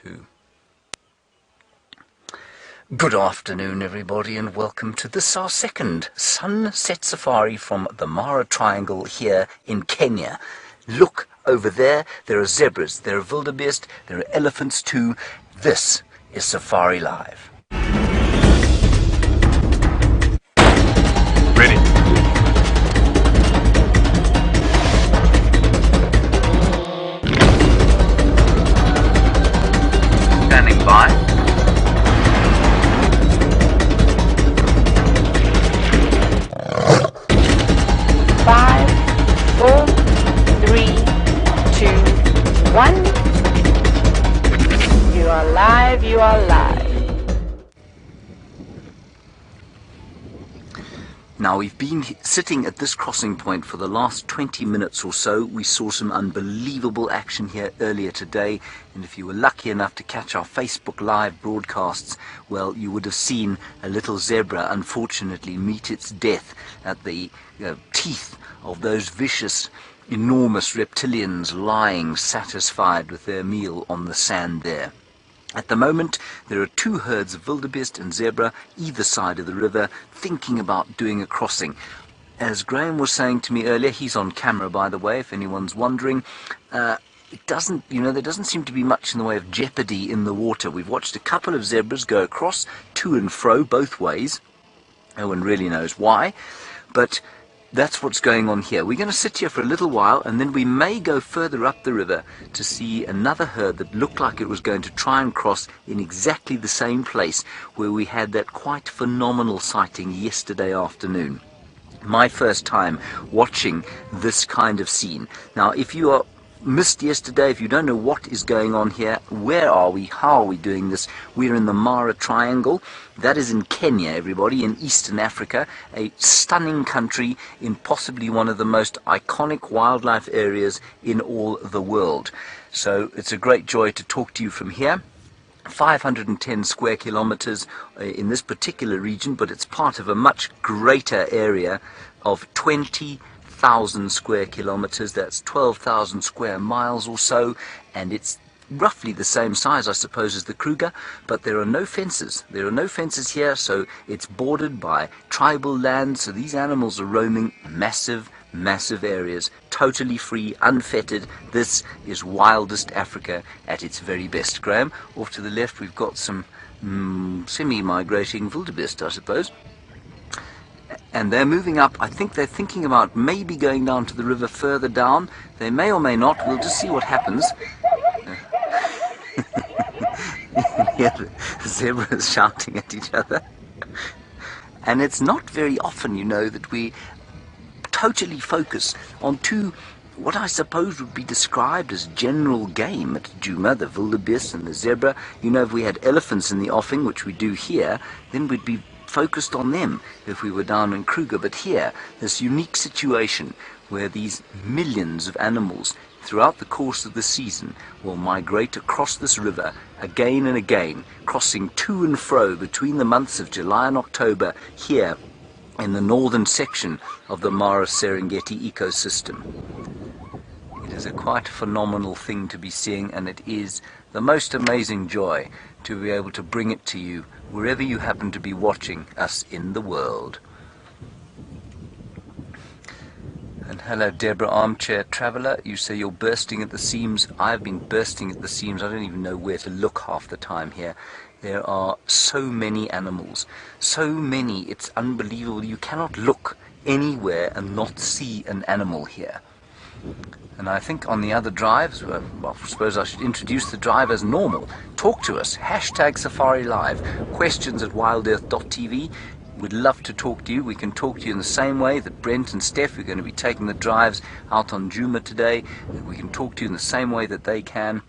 2. Good afternoon, everybody, and welcome to this, our second sunset safari from the Mara Triangle here in Kenya. Look over there, there are zebras, there are wildebeest, there are elephants too. This is Safari Live. Ready. Standing by. 5, 4, 3, 2, 1. You are live, you are live. Now, we've been sitting at this crossing point for the last 20 minutes or so. We saw some unbelievable action here earlier today, and if you were lucky enough to catch our Facebook Live broadcasts, well, you would have seen a little zebra unfortunately meet its death at the teeth of those vicious, enormous reptilians lying satisfied with their meal on the sand there. At the moment, there are 2 herds of wildebeest and zebra either side of the river thinking about doing a crossing. As Graham was saying to me earlier, he's on camera by the way, if anyone's wondering, there doesn't seem to be much in the way of jeopardy in the water. We've watched a couple of zebras go across to and fro both ways. No one really knows why, but that's what's going on here. We're going to sit here for a little while, and then we may go further up the river to see another herd that looked like it was going to try and cross in exactly the same place where we had that quite phenomenal sighting yesterday afternoon. My first time watching this kind of scene. Now, if you are missed yesterday, if you don't know what is going on here, where are we, how are we doing this, we're in the Mara Triangle. That is in Kenya, everybody, in Eastern Africa, a stunning country in possibly one of the most iconic wildlife areas in all the world. So it's a great joy to talk to you from here. 510 square kilometers in this particular region, but it's part of a much greater area of 20,000 square kilometers. That's 12,000 square miles or so, and it's roughly the same size, I suppose, as the Kruger, but there are no fences. There are no fences here, so it's bordered by tribal land, so these animals are roaming massive areas, totally free, unfettered. This is wildest Africa at its very best. Graham, off to the left we've got some semi-migrating wildebeest, I suppose. And they're moving up. I think they're thinking about maybe going down to the river further down. They may or may not. We'll just see what happens. Yeah, the zebras shouting at each other. And it's not very often, you know, that we totally focus on 2, what I suppose would be described as general game at Djuma, the wildebeest and the zebra. You know, if we had elephants in the offing, which we do here, then we'd be focused on them if we were down in Kruger. But here, this unique situation where these millions of animals throughout the course of the season will migrate across this river again and again, crossing to and fro between the months of July and October here in the northern section of the Mara Serengeti ecosystem. It is a quite phenomenal thing to be seeing, and it is the most amazing joy to be able to bring it to you wherever you happen to be watching us in the world. And hello, Deborah, armchair traveller. You say you're bursting at the seams. I've been bursting at the seams. I don't even know where to look half the time here. There are so many animals, so many, it's unbelievable. You cannot look anywhere and not see an animal here. And I think on the other drives, well, I suppose I should introduce the drive as normal. Talk to us, #Safari Live, questions at WildEarthTV. We'd love to talk to you. We can talk to you in the same way that Brent and Stef are going to be taking the drives out on Djuma today. We can talk to you in the same way that they can.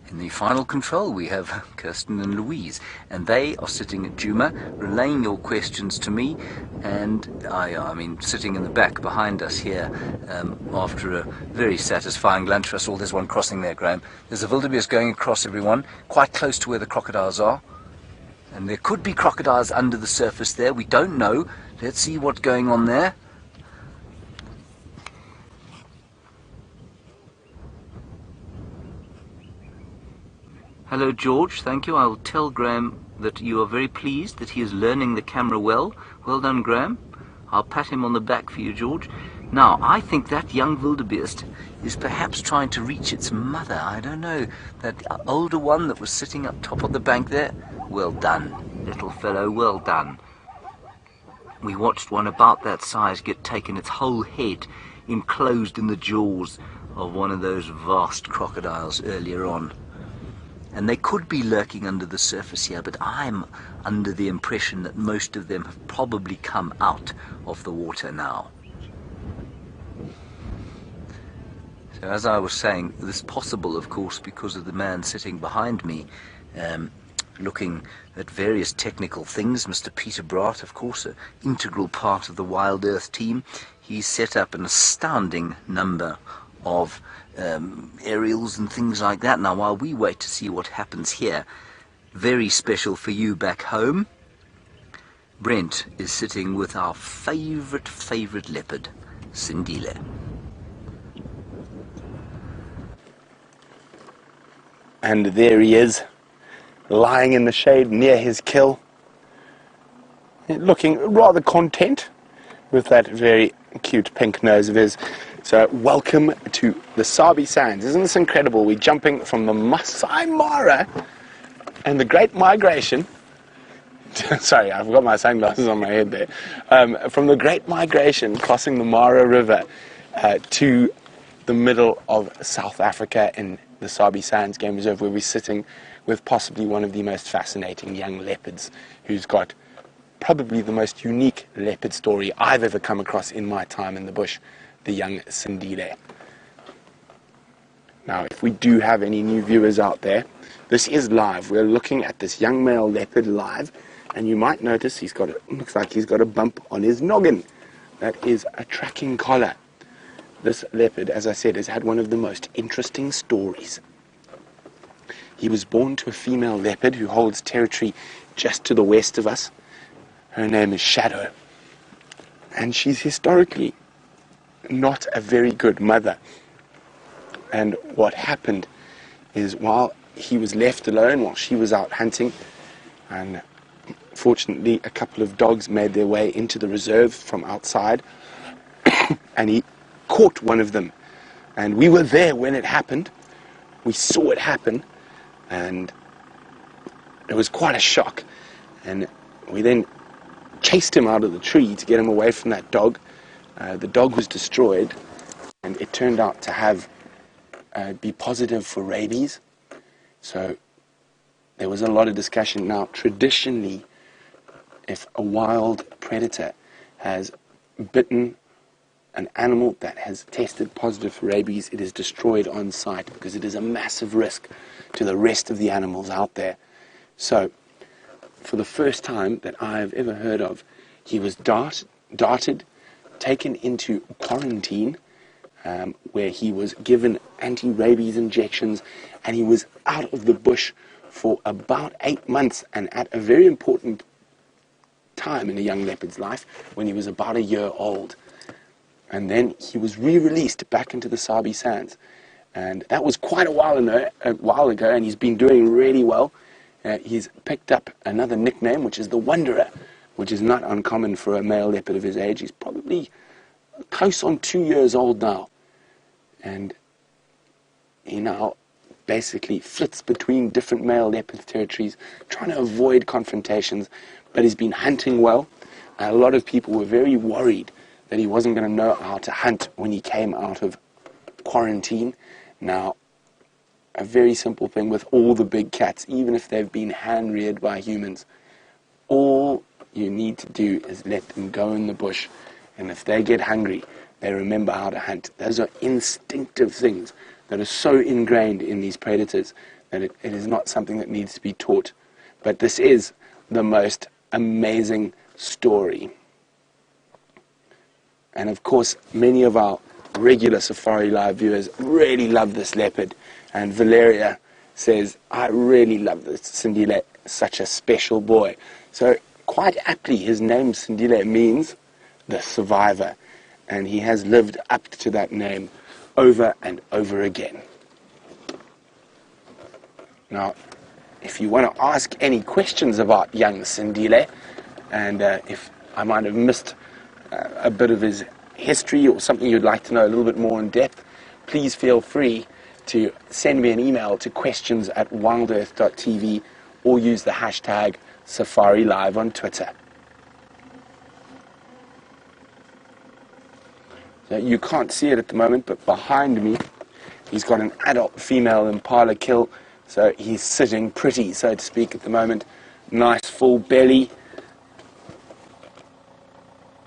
In the final control we have Kirsten and Louise, and they are sitting at Djuma, relaying your questions to me, and I mean sitting in the back behind us here after a very satisfying lunch. I saw there's one crossing there, Graham. There's a wildebeest going across, everyone, quite close to where the crocodiles are. And there could be crocodiles under the surface there. We don't know. Let's see what's going on there. Hello, George. Thank you. I'll tell Graham that you are very pleased that he is learning the camera well. Well done, Graham. I'll pat him on the back for you, George. Now, I think that young wildebeest is perhaps trying to reach its mother. I don't know. That older one that was sitting up top of the bank there. Well done, little fellow. Well done. We watched one about that size get taken, its whole head enclosed in the jaws of one of those vast crocodiles earlier on. And they could be lurking under the surface here, but I'm under the impression that most of them have probably come out of the water now. So as I was saying, this is possible, of course, because of the man sitting behind me, looking at various technical things. Mr. Peter Braat, of course, an integral part of the Wild Earth team. He's set up an astounding number of aerials and things like that. Now, while we wait to see what happens here, very special for you back home, Brent is sitting with our favourite leopard, Sindile. And there he is, lying in the shade near his kill, looking rather content with that very cute pink nose of his. So welcome to the Sabi Sands. Isn't this incredible? We're jumping from the Masai Mara and the Great Migration. Sorry, I forgot my sunglasses on my head there. From the Great Migration, crossing the Mara River to the middle of South Africa in the Sabi Sands Game Reserve, where we're sitting with possibly one of the most fascinating young leopards, who's got probably the most unique leopard story I've ever come across in my time in the bush, the young Sindile. Now, if we do have any new viewers out there, this is live. We're looking at this young male leopard live, and you might notice looks like he's got a bump on his noggin. That is a tracking collar. This leopard, as I said, has had one of the most interesting stories. He was born to a female leopard who holds territory just to the west of us. Her name is Shadow, and she's historically not a very good mother. And what happened is, while he was left alone, while she was out hunting, and fortunately a couple of dogs made their way into the reserve from outside, and he caught one of them. And we were there when it happened. We saw it happen, and it was quite a shock. And we then chased him out of the tree to get him away from that dog. The dog was destroyed, and it turned out to be positive for rabies. So there was a lot of discussion. Now, traditionally, if a wild predator has bitten an animal that has tested positive for rabies, it is destroyed on sight, because it is a massive risk to the rest of the animals out there. So, for the first time that I've ever heard of, he was darted, taken into quarantine, where he was given anti-rabies injections, and he was out of the bush for about 8 months, and at a very important time in a young leopard's life, when he was about a year old. And then he was re-released back into the Sabi Sands. And that was quite a while ago, and he's been doing really well. He's picked up another nickname, which is the Wanderer, which is not uncommon for a male leopard of his age. He's probably close on 2 years old now. And he now basically flits between different male leopard territories, trying to avoid confrontations, but he's been hunting well. A lot of people were very worried that he wasn't going to know how to hunt when he came out of quarantine. Now, a very simple thing with all the big cats, even if they've been hand-reared by humans, all you need to do is let them go in the bush, and if they get hungry, they remember how to hunt. Those are instinctive things that are so ingrained in these predators that it is not something that needs to be taught. But this is the most amazing story. And of course, many of our regular Safari Live viewers really love this leopard. And Valeria says, I really love this Cindile, such a special boy. So quite aptly, his name Cindile means the survivor. And he has lived up to that name over and over again. Now, if you want to ask any questions about young Sindile, and if I might have missed a bit of his history or something you'd like to know a little bit more in depth, please feel free to send me an email to questions@WildEarthTV or use the hashtag SafariLive on Twitter. So you can't see it at the moment, but behind me he's got an adult female impala kill, so he's sitting pretty, so to speak, at the moment. Nice full belly.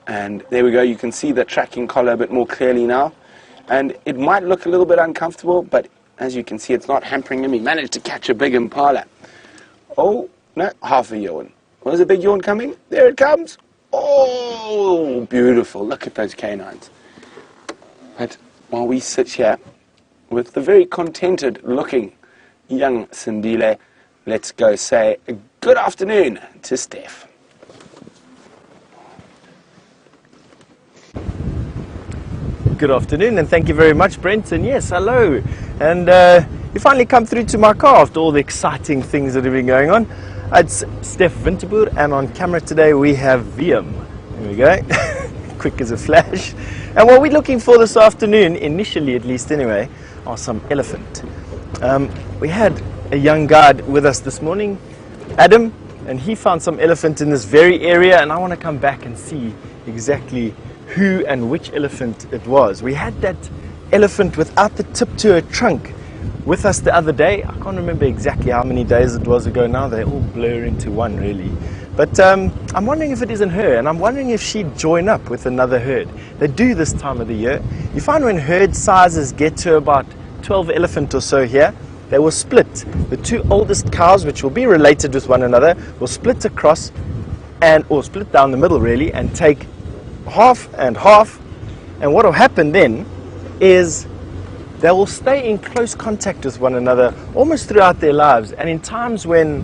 And there we go, you can see the tracking collar a bit more clearly now. And it might look a little bit uncomfortable, but as you can see, it's not hampering him. He managed to catch a big impala. Oh, no, half a yawn. Was a big yawn coming? There it comes. Oh, beautiful. Look at those canines. But while we sit here with the very contented-looking young Sindile, let's go say good afternoon to Stef. Good afternoon, and thank you very much, Brent. And yes, hello. And you finally come through to my car after all the exciting things that have been going on. It's Stef Winterboer, and on camera today we have VM. There we go. Quick as a flash. And what we're looking for this afternoon, initially at least anyway, are some elephant. We had a young guide with us this morning, Adam, and he found some elephant in this very area, and I want to come back and see exactly who and which elephant it was. We had that elephant without the tip to her trunk with us the other day. I can't remember exactly how many days it was ago now. They all blur into one, really. But I'm wondering if it isn't her, and I'm wondering if she'd join up with another herd. They do this time of the year. You find when herd sizes get to about 12 elephant or so here, they will split. The two oldest cows, which will be related with one another, will split across, or split down the middle really, and take half and half. And what will happen then is they will stay in close contact with one another almost throughout their lives. And in times when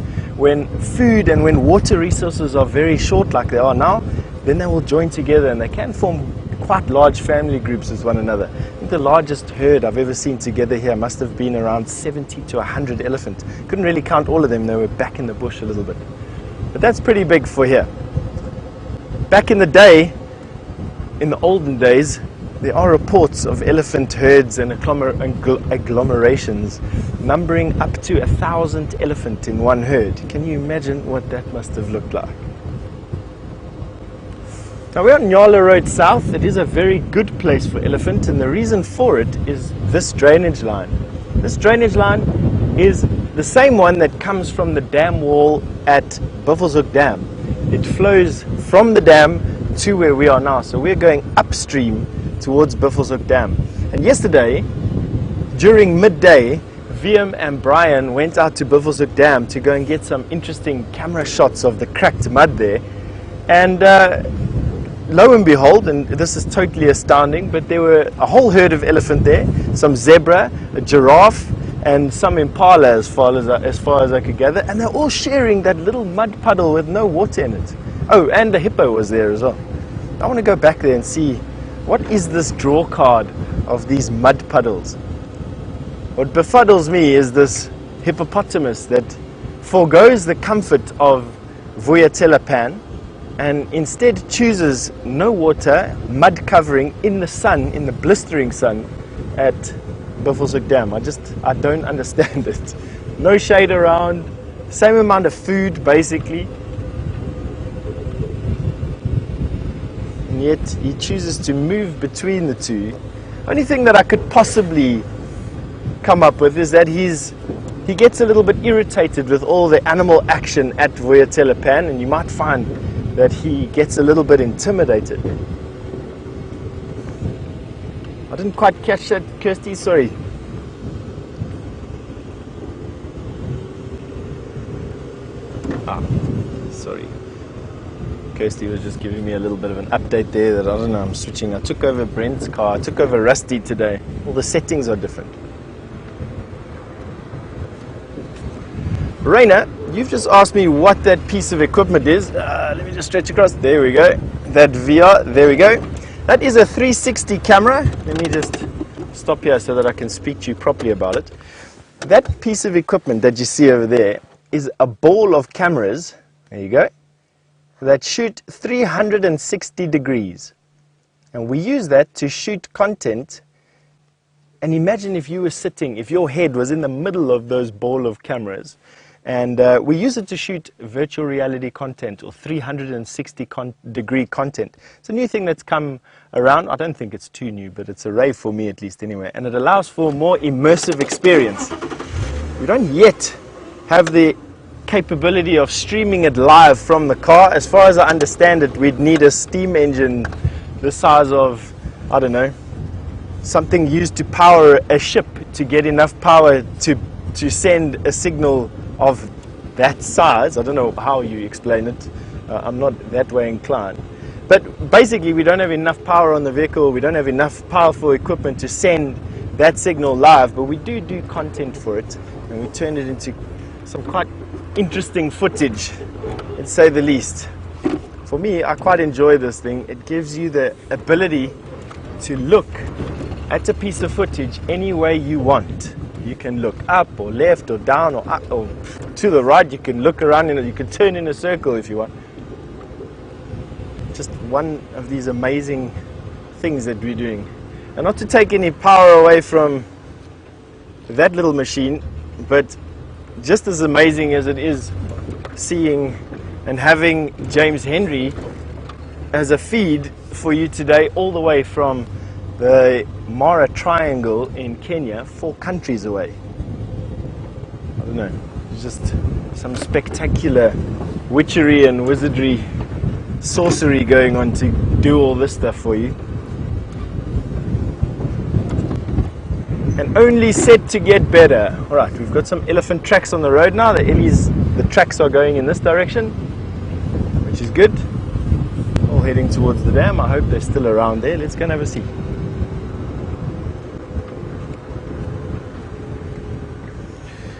food and when water resources are very short like they are now, then they will join together and they can form quite large family groups with one another. I think the largest herd I've ever seen together here must have been around 70 to 100 elephant. Couldn't really count all of them, they were back in the bush a little bit. But that's pretty big for here. Back in the day, in the olden days, there are reports of elephant herds and agglomerations numbering up to 1,000 elephant in one herd. Can you imagine what that must have looked like? Now we're on Nyala Road South. It is a very good place for elephant, and the reason for it is this drainage line. This drainage line is the same one that comes from the dam wall at Buffelshoek Dam. It flows from the dam to where we are now. So we're going upstream towards Buffelshoek Dam. And yesterday, during midday, VM and Brian went out to Buffelshoek Dam to go and get some interesting camera shots of the cracked mud there. And lo and behold, and this is totally astounding, but there were a whole herd of elephant there, some zebra, a giraffe, and some impala as far as I could gather, and they're all sharing that little mud puddle with no water in it. Oh, and the hippo was there as well. I want to go back there and see what is this draw card of these mud puddles. What befuddles me is this hippopotamus that forgoes the comfort of Vuyatela Pan and instead chooses no water, mud covering in the sun, in the blistering sun at Buffelshoek Dam. I don't understand it. No shade around, same amount of food basically. And yet he chooses to move between the two. Only thing that I could possibly come up with is that he gets a little bit irritated with all the animal action at Vuyatela Pan, and you might find that he gets a little bit intimidated. I didn't quite catch that, Kirsty, sorry. Sorry. Kirsty was just giving me a little bit of an update there that I don't know, I'm switching. I took over Brent's car, I took over Rusty today. All the settings are different. Raina, you've just asked me what that piece of equipment is. Let me just stretch across. There we go. That VR, there we go. That is a 360 camera. Let me just stop here so that I can speak to you properly about it. That piece of equipment that you see over there is a ball of cameras, there you go, that shoot 360 degrees. And we use that to shoot content. And imagine if you were sitting, if your head was in the middle of those ball of cameras. And we use it to shoot virtual reality content or 360 degree content. It's a new thing that's come around. I don't think it's too new, but it's a rave for me at least anyway. And it allows for more immersive experience. We don't yet have the capability of streaming it live from the car. As far as I understand it, we'd need a steam engine the size of, I don't know, something used to power a ship to get enough power to send a signal of that size. I don't know how you explain it. I'm not that way inclined. But basically, we don't have enough power on the vehicle. We don't have enough powerful equipment to send that signal live, but we do content for it, and we turn it into some quite interesting footage, to say the least. For me, I quite enjoy this thing. It gives you the ability to look at a piece of footage any way you want. You can look up or left or down or up or to the right. You can look around and you can turn in a circle if you want. Just one of these amazing things that we're doing. And not to take any power away from that little machine, but just as amazing as it is seeing and having James Henry as a feed for you today, all the way from the Mara Triangle in Kenya, 4 countries away. I don't know, it's just some spectacular witchery and wizardry, sorcery going on to do all this stuff for you. And only set to get better. Alright, we've got some elephant tracks on the road now. The Ellies, the tracks are going in this direction, which is good. All heading towards the dam. I hope they're still around there. Let's go and have a see.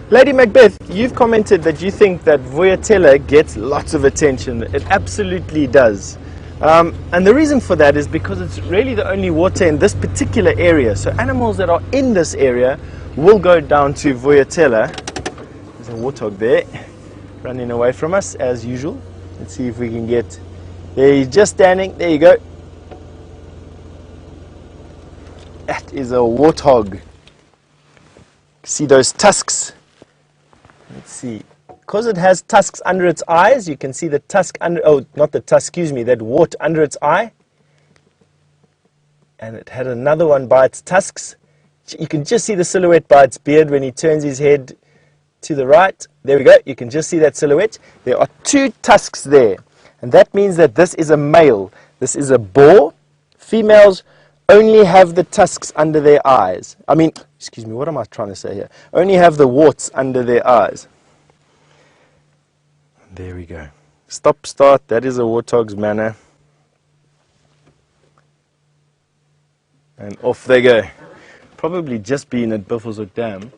Lady Macbeth, you've commented that you think that Voyatella gets lots of attention. It absolutely does. And the reason for that is because it's really the only water in this particular area. So animals that are in this area will go down to Voyatella. There's a warthog there, running away from us as usual. Let's see if we can get... There, he's just standing. There you go. That is a warthog. See those tusks? Let's see. Because it has tusks under its eyes, you can see the tusk under, oh, not the tusk, excuse me, that wart under its eye. And it had another one by its tusks. You can just see the silhouette by its beard when he turns his head to the right. There we go. You can just see that silhouette. There are 2 tusks there. And that means that this is a male. This is a boar. Females only have the tusks under their eyes. I mean, excuse me, what am I trying to say here? Only have the warts under their eyes. There we go. Stop, start. That is a warthog's manner. And off they go. Probably just been at Buffelshoek Dam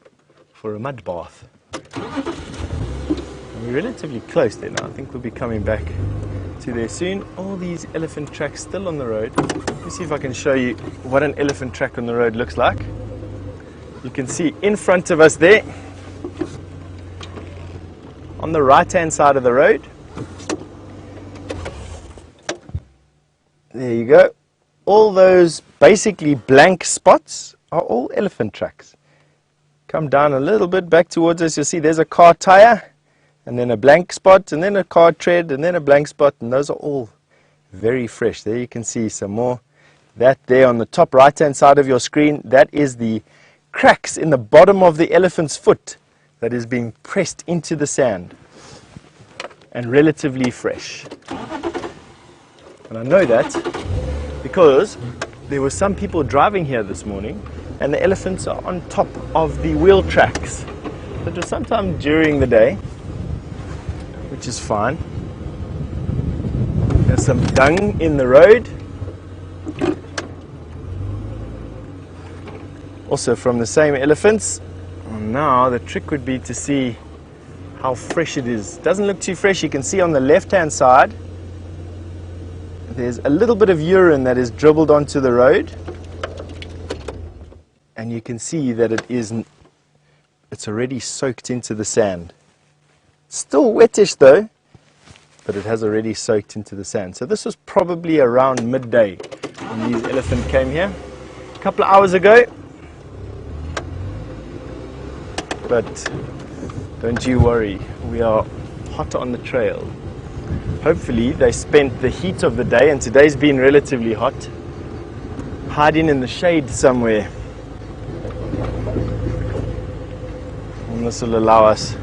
for a mud bath. And we're relatively close there now. I think we'll be coming back to there soon. All these elephant tracks still on the road. Let me see if I can show you what an elephant track on the road looks like. You can see in front of us there, on the right hand side of the road, there you go, all those basically blank spots are all elephant tracks. Come down a little bit back towards us, you'll see there's a car tire, and then a blank spot, and then a car tread, and then a blank spot, and those are all very fresh. There you can see some more. That there on the top right hand side of your screen, that is the cracks in the bottom of the elephant's foot that is being pressed into the sand, and relatively fresh. And I know that because there were some people driving here this morning, and the elephants are on top of the wheel tracks. It was sometime during the day, which is fine. There's some dung in the road. Also from the same elephants. And now the trick would be to see how fresh it is. It doesn't look too fresh. You can see on the left hand side there's a little bit of urine that is dribbled onto the road, and you can see that it's already soaked into the sand. Still wettish though, but it has already soaked into the sand. So this was probably around midday when these elephant came here. A couple of hours ago. But don't you worry, we are hot on the trail. Hopefully they spent the heat of the day, and today's been relatively hot, hiding in the shade somewhere. And this will allow us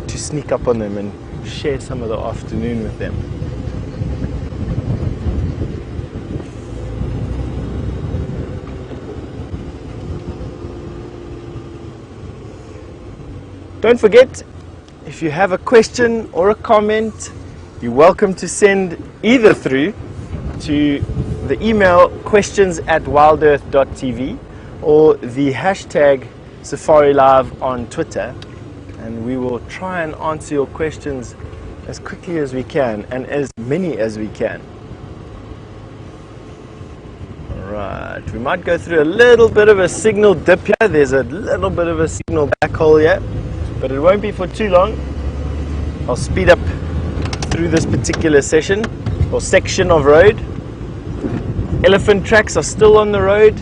to sneak up on them and share some of the afternoon with them. Don't forget, if you have a question or a comment, you're welcome to send either through to the email questions@wildearth.tv or the hashtag Safari Live on Twitter, and we will try and answer your questions as quickly as we can and as many as we can. Alright, we might go through a little bit of a signal dip here. There's a little bit of a signal black hole here, but it won't be for too long. I'll speed up through this particular session or section of road. Elephant tracks are still on the road,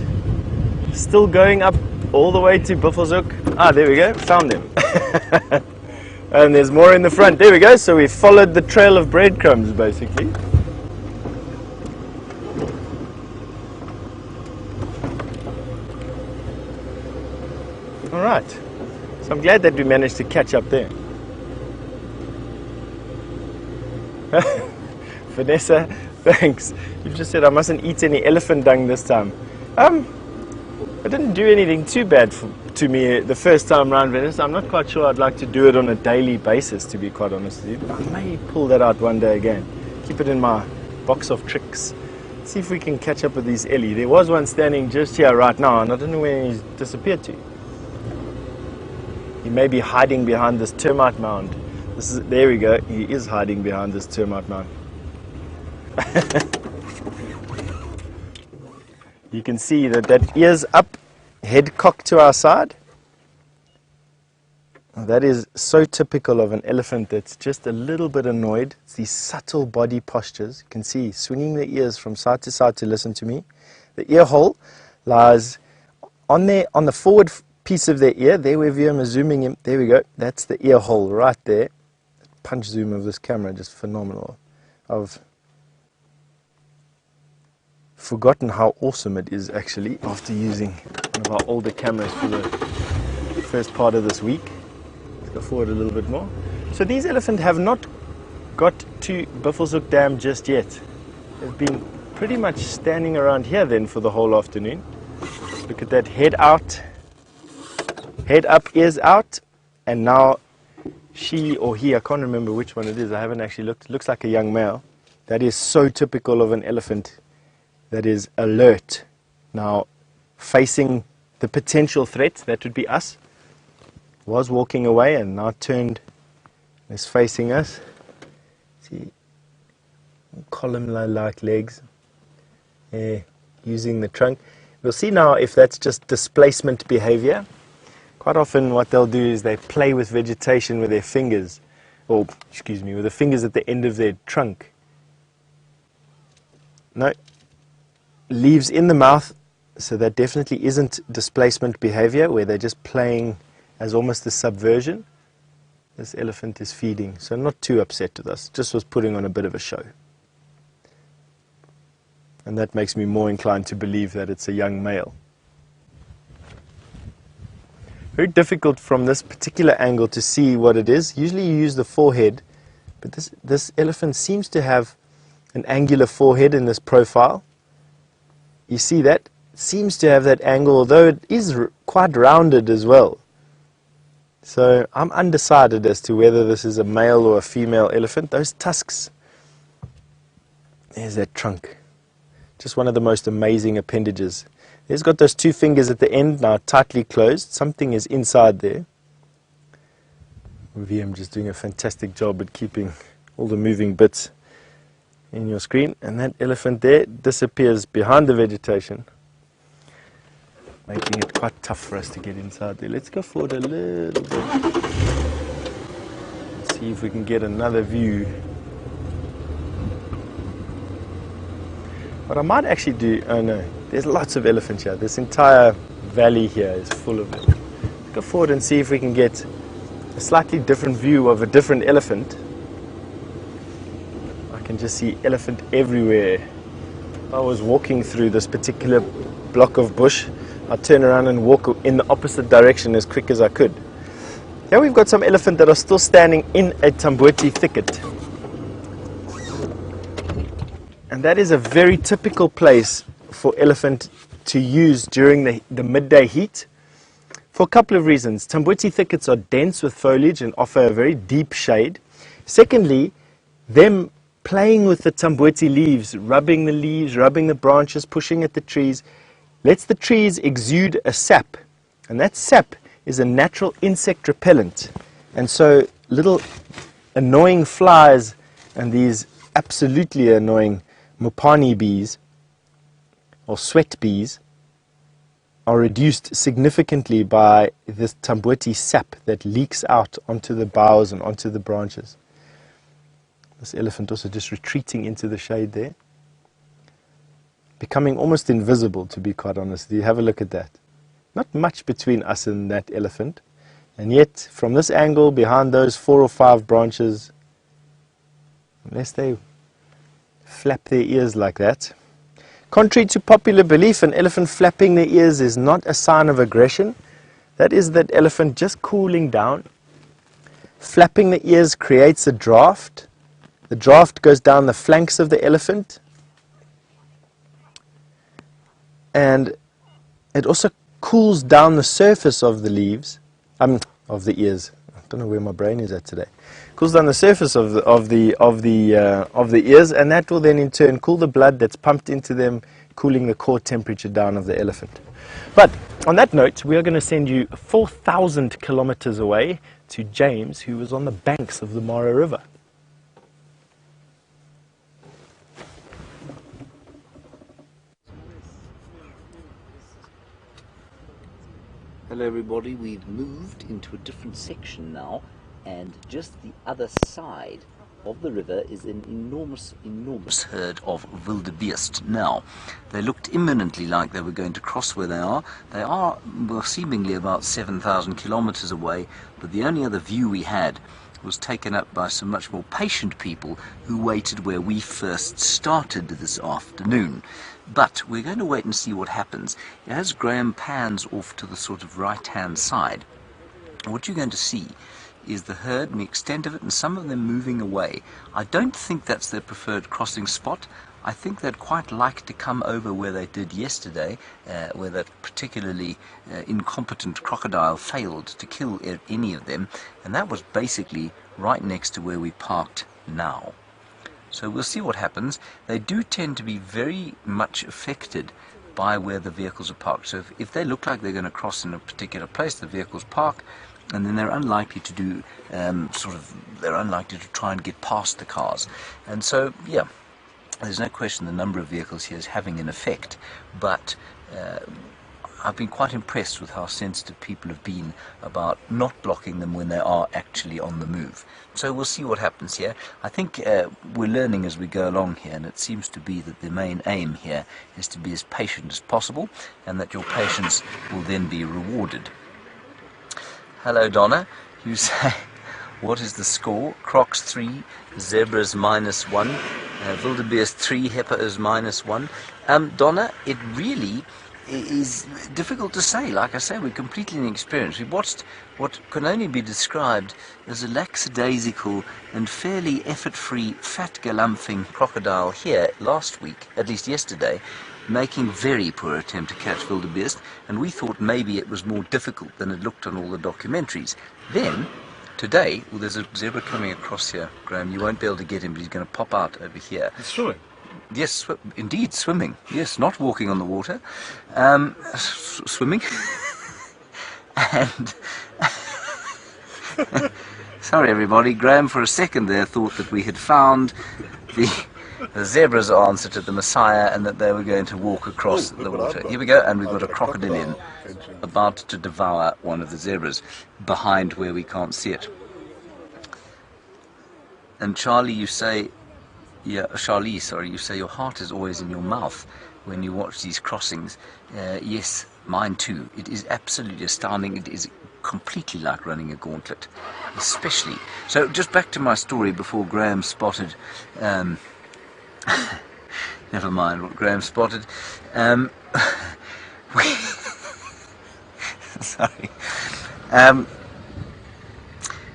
still going up all the way to Buffelshoek. Ah, there we go, found them. And there's more in the front. There we go, so we followed the trail of breadcrumbs basically. Alright, so I'm glad that we managed to catch up there. Vanessa, thanks. You just said I mustn't eat any elephant dung this time. It didn't do anything too bad to me the first time round, Vanessa. I'm not quite sure I'd like to do it on a daily basis, to be quite honest with you. I may pull that out one day again. Keep it in my box of tricks. See if we can catch up with these Ellie. There was one standing just here right now, and I don't know where he's disappeared to. He may be hiding behind this termite mound. There we go. He is hiding behind this termite mound. You can see that ears up, head cocked to our side. That is so typical of an elephant that's just a little bit annoyed. It's these subtle body postures. You can see swinging the ears from side to side to listen to me. The ear hole lies on the forward piece of their ear. There where I'm zooming in. There we go. That's the ear hole right there. Punch zoom of this camera, just phenomenal. I've forgotten how awesome it is actually after using one of our older cameras for the first part of this week. Let's go forward a little bit more. So these elephants have not got to Buffelshoek Dam just yet. They've been pretty much standing around here then for the whole afternoon. Look at that, head out, head up, ears out, and now she or he, I can't remember which one it is, I haven't actually looked, it looks like a young male. That is so typical of an elephant that is alert. Now, facing the potential threat, that would be us, was walking away and now turned, is facing us. See, column-like legs, using the trunk. We'll see now if that's just displacement behavior. Quite often what they'll do is they play with vegetation with their fingers, or excuse me, with the fingers at the end of their trunk. No, leaves in the mouth, so that definitely isn't displacement behavior where they're just playing as almost a subversion. This elephant is feeding, so not too upset with us, just was putting on a bit of a show. And that makes me more inclined to believe that it's a young male. Very difficult from this particular angle to see what it is. Usually you use the forehead, but this elephant seems to have an angular forehead in this profile. You see that? It seems to have that angle, although it is quite rounded as well. So I'm undecided as to whether this is a male or a female elephant. Those tusks, there's that trunk. Just one of the most amazing appendages. He's got those two fingers at the end now tightly closed. Something is inside there. VM just doing a fantastic job at keeping all the moving bits in your screen. And that elephant there disappears behind the vegetation, making it quite tough for us to get inside there. Let's go forward a little bit. See if we can get another view. What I might actually do, oh no, there's lots of elephant here. This entire valley here is full of it. Go forward and see if we can get a slightly different view of a different elephant. I can just see elephant everywhere. If I was walking through this particular block of bush, I'd turn around and walk in the opposite direction as quick as I could. Here we've got some elephant that are still standing in a tamboti thicket. And that is a very typical place for elephant to use during the midday heat for a couple of reasons. Tamboti thickets are dense with foliage and offer a very deep shade. Secondly, them playing with the tamboti leaves, rubbing the branches, pushing at the trees, lets the trees exude a sap. And that sap is a natural insect repellent. And so little annoying flies and these absolutely annoying mupani bees or sweat bees are reduced significantly by this tamboti sap that leaks out onto the boughs and onto the branches. This elephant also just retreating into the shade there, becoming almost invisible, to be quite honest. You have a look at that. Not much between us and that elephant, and yet from this angle behind those 4 or 5 branches, unless they flap their ears like that. Contrary to popular belief, an elephant flapping their ears is not a sign of aggression. That is that elephant just cooling down. Flapping the ears creates a draft. The draft goes down the flanks of the elephant, and it also cools down the surface of the leaves, of the ears. I don't know where my brain is at today. Cools down the surface of the ears, and that will then in turn cool the blood that's pumped into them, cooling the core temperature down of the elephant. But on that note, we are going to send you 4,000 kilometers away to James, who was on the banks of the Mara River. Hello everybody, we've moved into a different section now, and just the other side of the river is an enormous herd of wildebeest. Now, they looked imminently like they were going to cross where they are. They are, well, seemingly about 7,000 kilometers away, but the only other view we had was taken up by some much more patient people who waited where we first started this afternoon. But we're going to wait and see what happens. As Graham pans off to the sort of right-hand side, what you're going to see is the herd and the extent of it, and some of them moving away. I don't think that's their preferred crossing spot. I think they'd quite like to come over where they did yesterday, where that particularly incompetent crocodile failed to kill any of them, and that was basically right next to where we parked now. So we'll see what happens. They do tend to be very much affected by where the vehicles are parked. So if they look like they're going to cross in a particular place, the vehicles park, and then they're unlikely to do they're unlikely to try and get past the cars. And so, yeah, there's no question the number of vehicles here is having an effect, but I've been quite impressed with how sensitive people have been about not blocking them when they are actually on the move. So we'll see what happens here. I think we're learning as we go along here, and it seems to be that the main aim here is to be as patient as possible, and that your patience will then be rewarded. Hello Donna, you say, what is the score? Crocs 3, zebras -1, wildebeest 3, hippos -1. Donna, it really is difficult to say. Like I say, we're completely inexperienced. We watched what can only be described as a lackadaisical and fairly effort-free fat galumphing crocodile here last week, at least yesterday, making very poor attempt to catch wildebeest, and we thought maybe it was more difficult than it looked on all the documentaries. Then today, well, there's a zebra coming across here, Graham. You won't be able to get him, but he's going to pop out over here. It's swimming. Yes, indeed, swimming. Yes, not walking on the water. Swimming. And sorry, everybody. Graham, for a second there, thought that we had found the zebra's answer to the Messiah, and that they were going to walk across the water. Here we go, and we've got a crocodile about to devour one of the zebras behind where we can't see it. And Charlie, you say, Charlie, sorry, you say your heart is always in your mouth when you watch these crossings. Yes, mine too. It is absolutely astounding. It is completely like running a gauntlet, especially. So just back to my story before Graham spotted, never mind what Graham spotted. Sorry.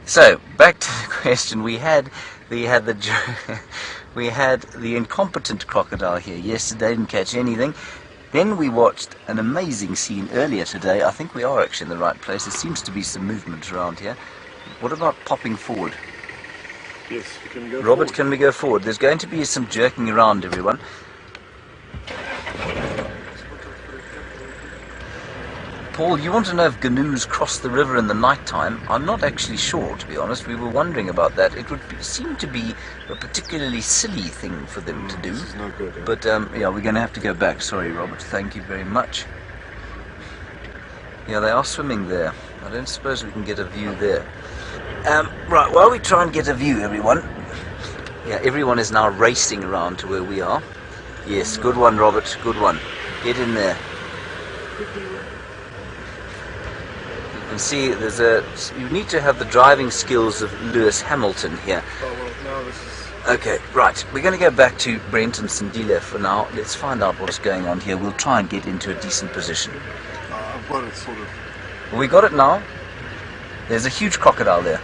So back to the question. We had the incompetent crocodile here yesterday. Didn't catch anything. Then we watched an amazing scene earlier today. I think we are actually in the right place. There seems to be some movement around here. What about popping forward? Yes, we can go Robert, forward. can we go forward? There's going to be some jerking around, everyone. Paul, you want to know if gnu's cross the river in the night time? I'm not actually sure, to be honest. We were wondering about that. It would seem to be a particularly silly thing for them to do. This is not good. But, yeah, we're going to have to go back. Sorry, Robert. Thank you very much. Yeah, they are swimming there. I don't suppose we can get a view there. Right, while we try and get a view, everyone. Yeah, everyone is now racing around to where we are. Yes, good one, Robert. Good one. Get in there. You can see you need to have the driving skills of Lewis Hamilton here. Oh, well, no, this is... Okay, right. We're going to go back to Brent and Sindile for now. Let's find out what's going on here. We'll try and get into a decent position. I've got it sort of... Well, we got it now. There's a huge crocodile there.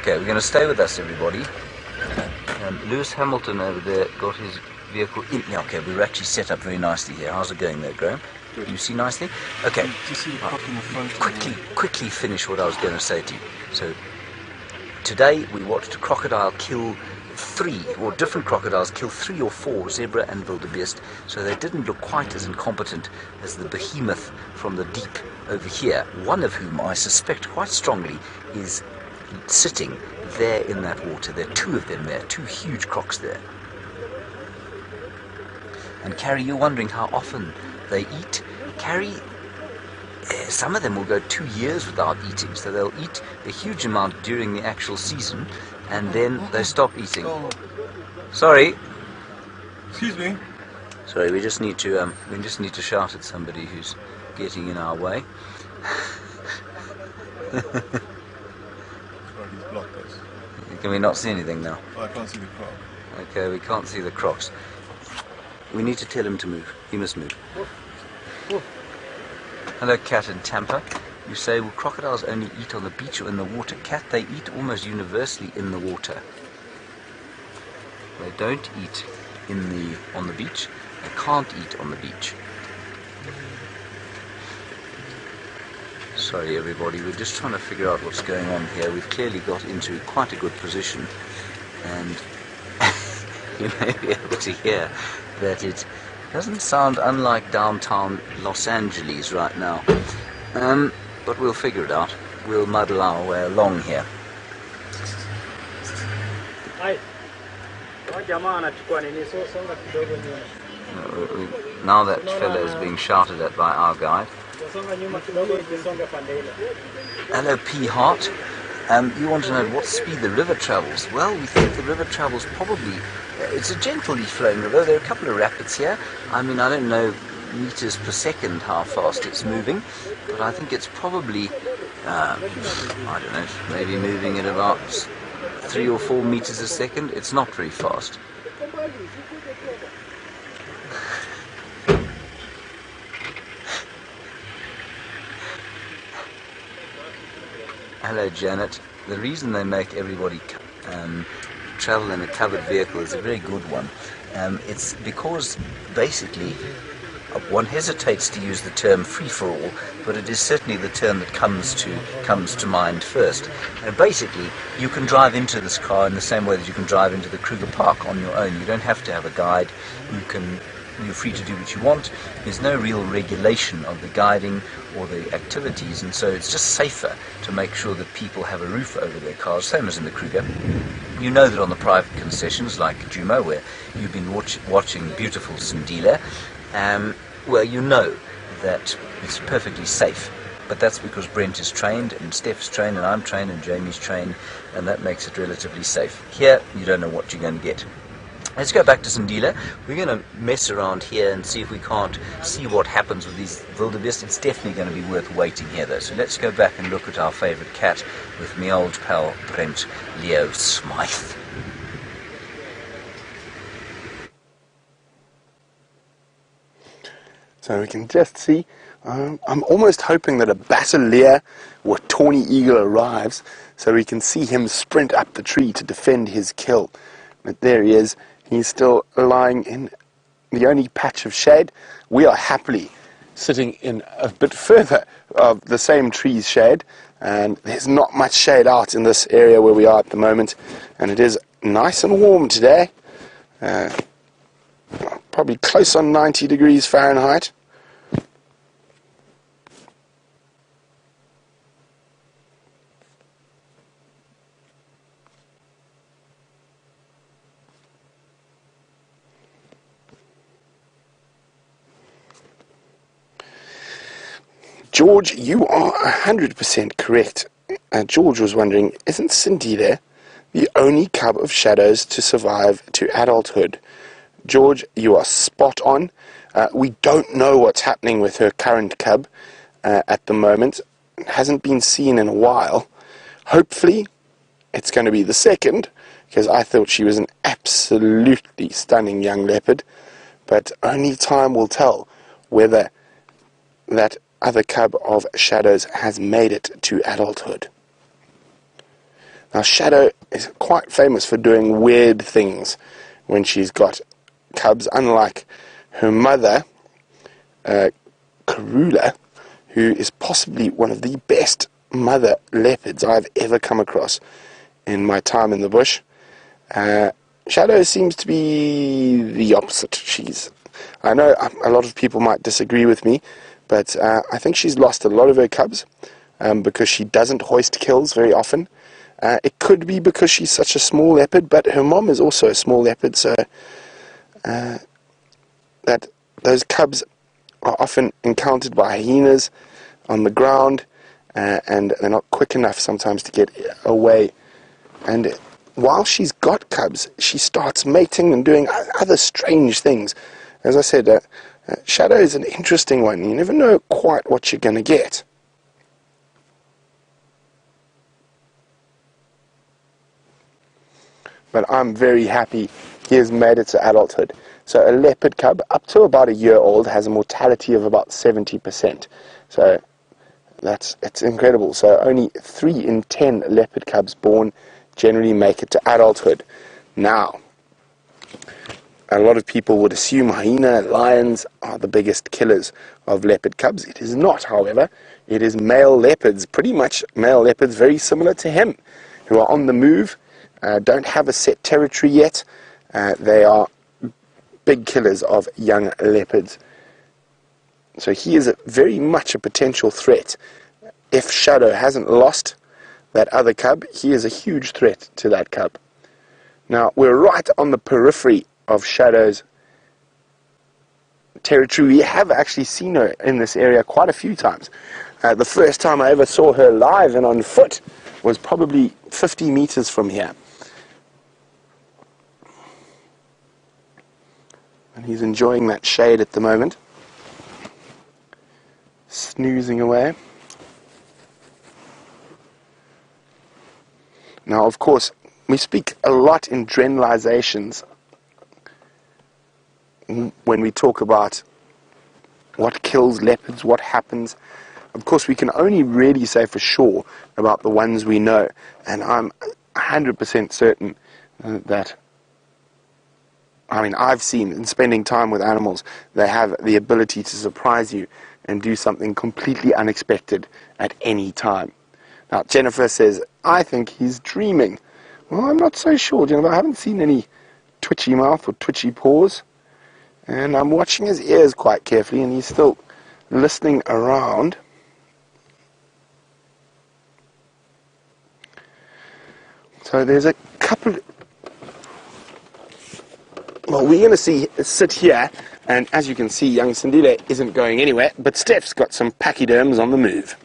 Okay, we're going to stay with us, everybody. Lewis Hamilton over there got his vehicle in. Yeah, okay, we were actually set up very nicely here. How's it going there, Graham? Good. You see nicely? Okay. Do you see the croc in the front? Quickly finish what I was going to say to you. So, today we watched a crocodile kill different crocodiles kill 3 or 4 zebra and wildebeest, so they didn't look quite as incompetent as the behemoth from the deep over here, one of whom I suspect quite strongly is sitting there in that water. There are 2 of them there, 2 huge crocs there. And Carrie, you're wondering how often they eat. Carrie, some of them will go 2 years without eating, so they'll eat a huge amount during the actual season, and then they stop eating. Sorry. Excuse me. Sorry, we just need to shout at somebody who's getting in our way. Right, he's blocked us. Can we not see anything now? Oh, I can't see the croc. Okay, we can't see the crocs. We need to tell him to move. He must move. Hello, Cat in Tampa. You say, will crocodiles only eat on the beach or in the water? Cat, they eat almost universally in the water. They don't eat on the beach. They can't eat on the beach. Sorry, everybody. We're just trying to figure out what's going on here. We've clearly got into quite a good position, and you may be able to hear that it doesn't sound unlike downtown Los Angeles right now. But we'll figure it out. We'll muddle our way along here. Now that fellow is being shouted at by our guide. Hello, P. Hart. You want to know what speed the river travels? Well, we think the river travels probably... it's a gently flowing river. There are a couple of rapids here. I mean, I don't know meters per second how fast it's moving, but I think it's probably, I don't know, maybe moving at about 3 or 4 meters a second. It's not very fast. Hello, Janet. The reason they make everybody travel in a covered vehicle is a very good one. It's because basically one hesitates to use the term free-for-all, but it is certainly the term that comes to mind first. And basically, you can drive into this car in the same way that you can drive into the Kruger Park on your own. You don't have to have a guide. You're free to do what you want. There's no real regulation of the guiding or the activities, and so it's just safer to make sure that people have a roof over their cars, same as in the Kruger. You know that on the private concessions like Djuma, where you've been watching beautiful Cindile, well, you know that it's perfectly safe But that's because Brent is trained, and Stef's trained, and I'm trained, and Jamie's trained, and that makes it relatively safe. Here, you don't know what you're going to get. Let's go back to Sindile. We're going to mess around here and see if we can't see what happens with these wildebeest. It's definitely going to be worth waiting here, though. So let's go back and look at our favourite cat with my old pal Brent Leo Smythe. So we can just see, I'm almost hoping that a basileer or tawny eagle arrives so we can see him sprint up the tree to defend his kill. But there he is. He's still lying in the only patch of shade. We are happily sitting in a bit further of the same tree's shade, and there's not much shade out in this area where we are at the moment, and it is nice and warm today. Probably close on 90 degrees Fahrenheit. George, you are 100% correct. George was wondering, isn't Cindile the only cub of shadows to survive to adulthood? George, you are spot on. We don't know what's happening with her current cub at the moment. It hasn't been seen in a while. Hopefully, it's going to be the second, because I thought she was an absolutely stunning young leopard. But only time will tell whether that other cub of Shadow's has made it to adulthood. Now, Shadow is quite famous for doing weird things when she's got cubs, unlike her mother, Karula, who is possibly one of the best mother leopards I've ever come across in my time in the bush. Shadow seems to be the opposite. I know a lot of people might disagree with me, but I think she's lost a lot of her cubs because she doesn't hoist kills very often. It could be because she's such a small leopard, but her mom is also a small leopard, so that those cubs are often encountered by hyenas on the ground, and they're not quick enough sometimes to get away. And while she's got cubs, she starts mating and doing other strange things. As I said, Shadow is an interesting one. You never know quite what you're going to get. But I'm very happy he has made it to adulthood. So a leopard cub up to about a year old has a mortality of about 70%. So it's incredible. So only 3 in 10 leopard cubs born generally make it to adulthood. Now, a lot of people would assume hyena lions are the biggest killers of leopard cubs. It is not, however. It is male leopards, pretty much male leopards very similar to him, who are on the move, don't have a set territory yet. They are big killers of young leopards. So he is very much a potential threat. If Shadow hasn't lost that other cub, he is a huge threat to that cub. Now, we're right on the periphery of Shadow's territory. We have actually seen her in this area quite a few times. The first time I ever saw her live and on foot was probably 50 meters from here. And he's enjoying that shade at the moment, snoozing away. Now, of course, we speak a lot in generalizations when we talk about what kills leopards, what happens. Of course, we can only really say for sure about the ones we know, and I'm 100% certain that, I've seen in spending time with animals, they have the ability to surprise you and do something completely unexpected at any time. Now, Jennifer says, I think he's dreaming. Well, I'm not so sure, Jennifer. I haven't seen any twitchy mouth or twitchy paws. And I'm watching his ears quite carefully, and he's still listening around. So there's a couple... Well, we're going to sit here, and as you can see, young Cindile isn't going anywhere, but Stef's got some pachyderms on the move.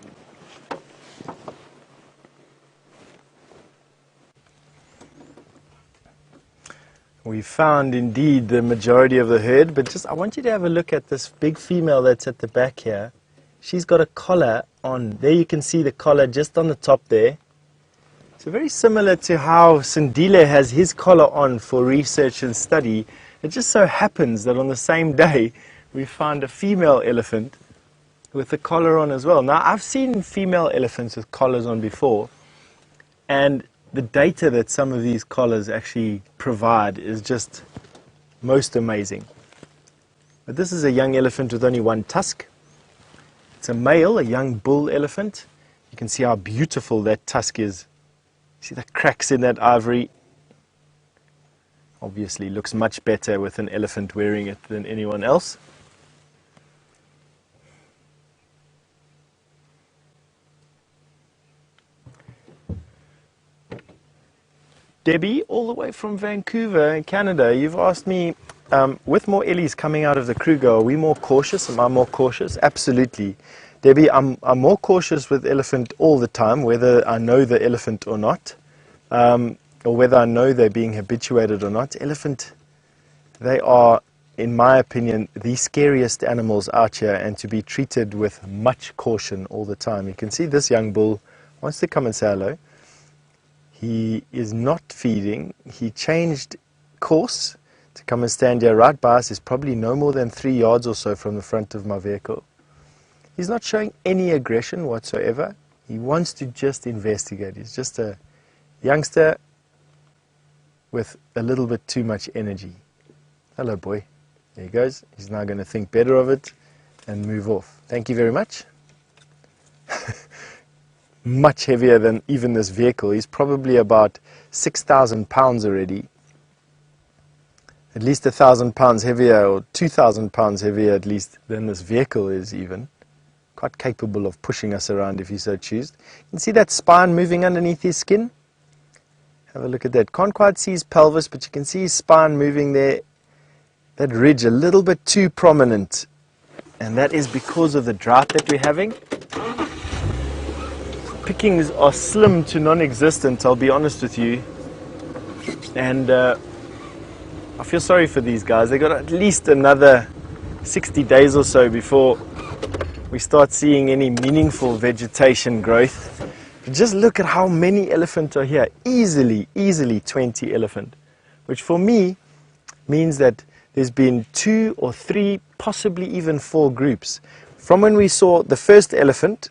We found indeed the majority of the herd, but just I want you to have a look at this big female that's at the back here. She's got a collar on. There you can see the collar just on the top there. So very similar to how Sindile has his collar on for research and study. It just so happens that on the same day we found a female elephant with a collar on as well. Now I've seen female elephants with collars on before, and the data that some of these collars actually provide is just most amazing. But this is a young elephant with only one tusk. It's a male, a young bull elephant. You can see how beautiful that tusk is. See the cracks in that ivory? Obviously looks much better with an elephant wearing it than anyone else. Debbie, all the way from Vancouver in Canada, you've asked me, with more Ellies coming out of the Kruger, are we more cautious? Am I more cautious? Absolutely. Debbie, I'm more cautious with elephant all the time, whether I know the elephant or not, or whether I know they're being habituated or not. Elephant, they are, in my opinion, the scariest animals out here, and to be treated with much caution all the time. You can see this young bull wants to come and say hello. He is not feeding. He changed course to come and stand here right by us. He's probably no more than 3 yards or so from the front of my vehicle. He's not showing any aggression whatsoever. He wants to just investigate. He's just a youngster with a little bit too much energy. Hello, boy. There he goes. He's now going to think better of it and move off. Thank you very much. Much heavier than even this vehicle. He's probably about 6,000 pounds already. At least 1,000 pounds heavier, or 2,000 pounds heavier at least than this vehicle is even. Quite capable of pushing us around if he so chooses. You can see that spine moving underneath his skin. Have a look at that. Can't quite see his pelvis, but you can see his spine moving there. That ridge a little bit too prominent. And that is because of the drought that we're having. Pickings are slim to non-existent, I'll be honest with you. And I feel sorry for these guys. They've got at least another 60 days or so before we start seeing any meaningful vegetation growth. But just look at how many elephant are here. Easily 20 elephant. Which for me means that there's been 2 or 3, possibly even 4 groups. From when we saw the first elephant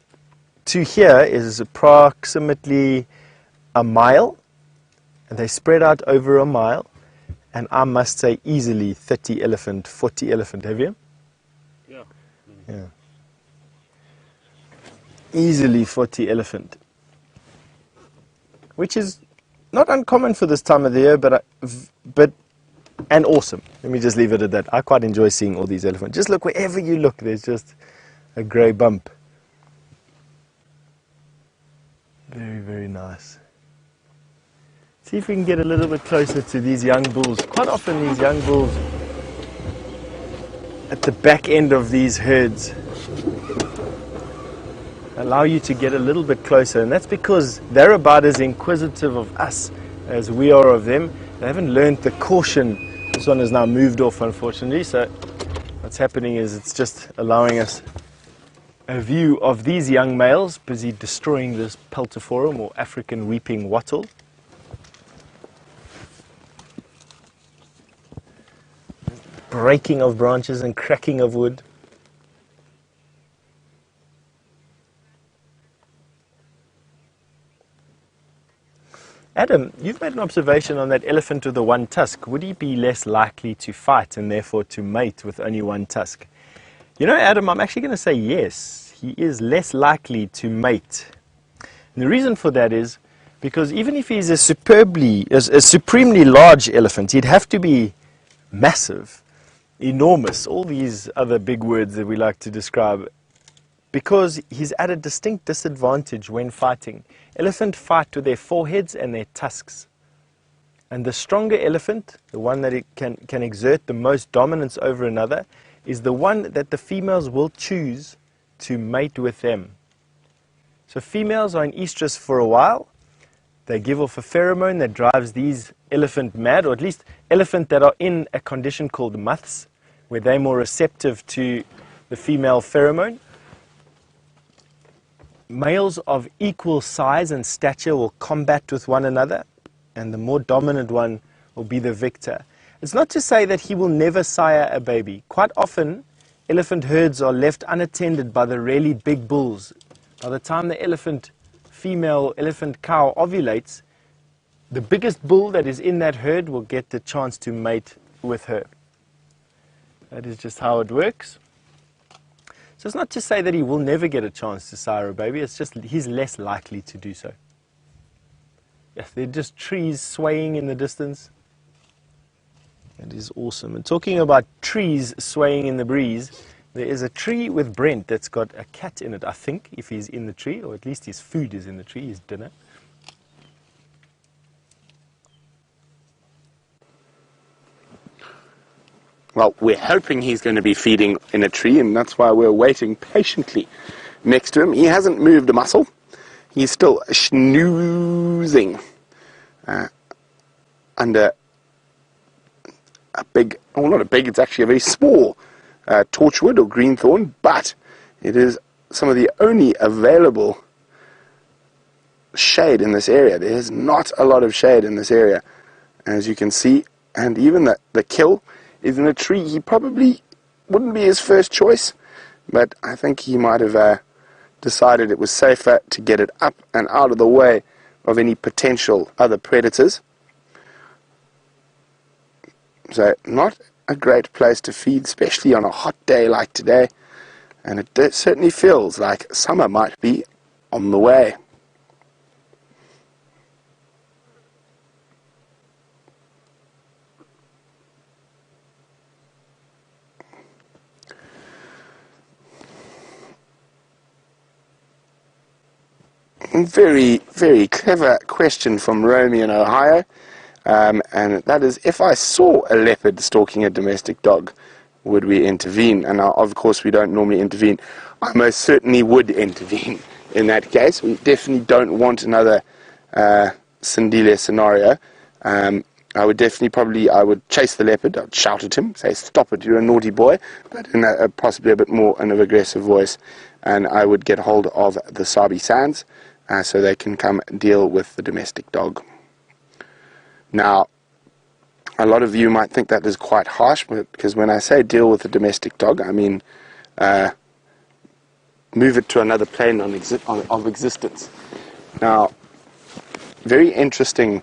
to here is approximately a mile, and they spread out over a mile, and I must say easily 30 elephant, 40 elephant. Have you? Yeah. Easily 40 elephant, which is not uncommon for this time of the year, but and awesome. Let me just leave it at that. I quite enjoy seeing all these elephants. Just look, wherever you look, there's just a grey bump. Very, very nice. See if we can get a little bit closer to these young bulls. Quite often these young bulls at the back end of these herds allow you to get a little bit closer, and that's because they're about as inquisitive of us as we are of them. They haven't learned the caution. This one has now moved off, unfortunately, so what's happening is it's just allowing us a view of these young males busy destroying this peltiforum, or African weeping wattle. Breaking of branches and cracking of wood. Adam, you've made an observation on that elephant with the one tusk. Would he be less likely to fight and therefore to mate with only one tusk? You know, Adam, I'm actually going to say yes. He is less likely to mate. And the reason for that is because even if he's a supremely large elephant, he'd have to be massive, enormous, all these other big words that we like to describe, because he's at a distinct disadvantage when fighting. Elephant fight with their foreheads and their tusks. And the stronger elephant, the one that it can exert the most dominance over another, is the one that the females will choose to mate with them. So females are in estrus for a while, They give off a pheromone that drives these elephant mad, or at least elephant that are in a condition called muths, where they're more receptive to the female pheromone. Males of equal size and stature will combat with one another, and the more dominant one will be the victor. It's not to say that he will never sire a baby. Quite often, elephant herds are left unattended by the really big bulls. By the time the female elephant cow ovulates, the biggest bull that is in that herd will get the chance to mate with her. That is just how it works. So it's not to say that he will never get a chance to sire a baby, it's just he's less likely to do so. Yes, they're just trees swaying in the distance. That is awesome. And talking about trees swaying in the breeze, there is a tree with Brent that's got a cat in it, I think, if he's in the tree, or at least his food is in the tree, his dinner. Well, we're hoping he's going to be feeding in a tree, and that's why we're waiting patiently next to him. He hasn't moved a muscle. He's still snoozing under a big, well, not a big, it's actually a very small torchwood or greenthorn, but it is some of the only available shade in this area. There's not a lot of shade in this area, as you can see, and even the kill is in a tree. He probably wouldn't be his first choice, but I think he might have decided it was safer to get it up and out of the way of any potential other predators. So not a great place to feed, especially on a hot day like today, and it certainly feels like summer might be on the way. Very, very clever question from Romy in Ohio, and that is, if I saw a leopard stalking a domestic dog, would we intervene? And of course we don't normally intervene. I most certainly would intervene in that case. We definitely don't want another Sindile scenario. I would definitely I would chase the leopard, I'd shout at him, say, "Stop it, you're a naughty boy," but in possibly a bit more in an aggressive voice, and I would get hold of the Sabi sands, so they can come deal with the domestic dog. Now, a lot of you might think that is quite harsh, because when I say deal with the domestic dog, I mean move it to another plane of existence. Now, very interesting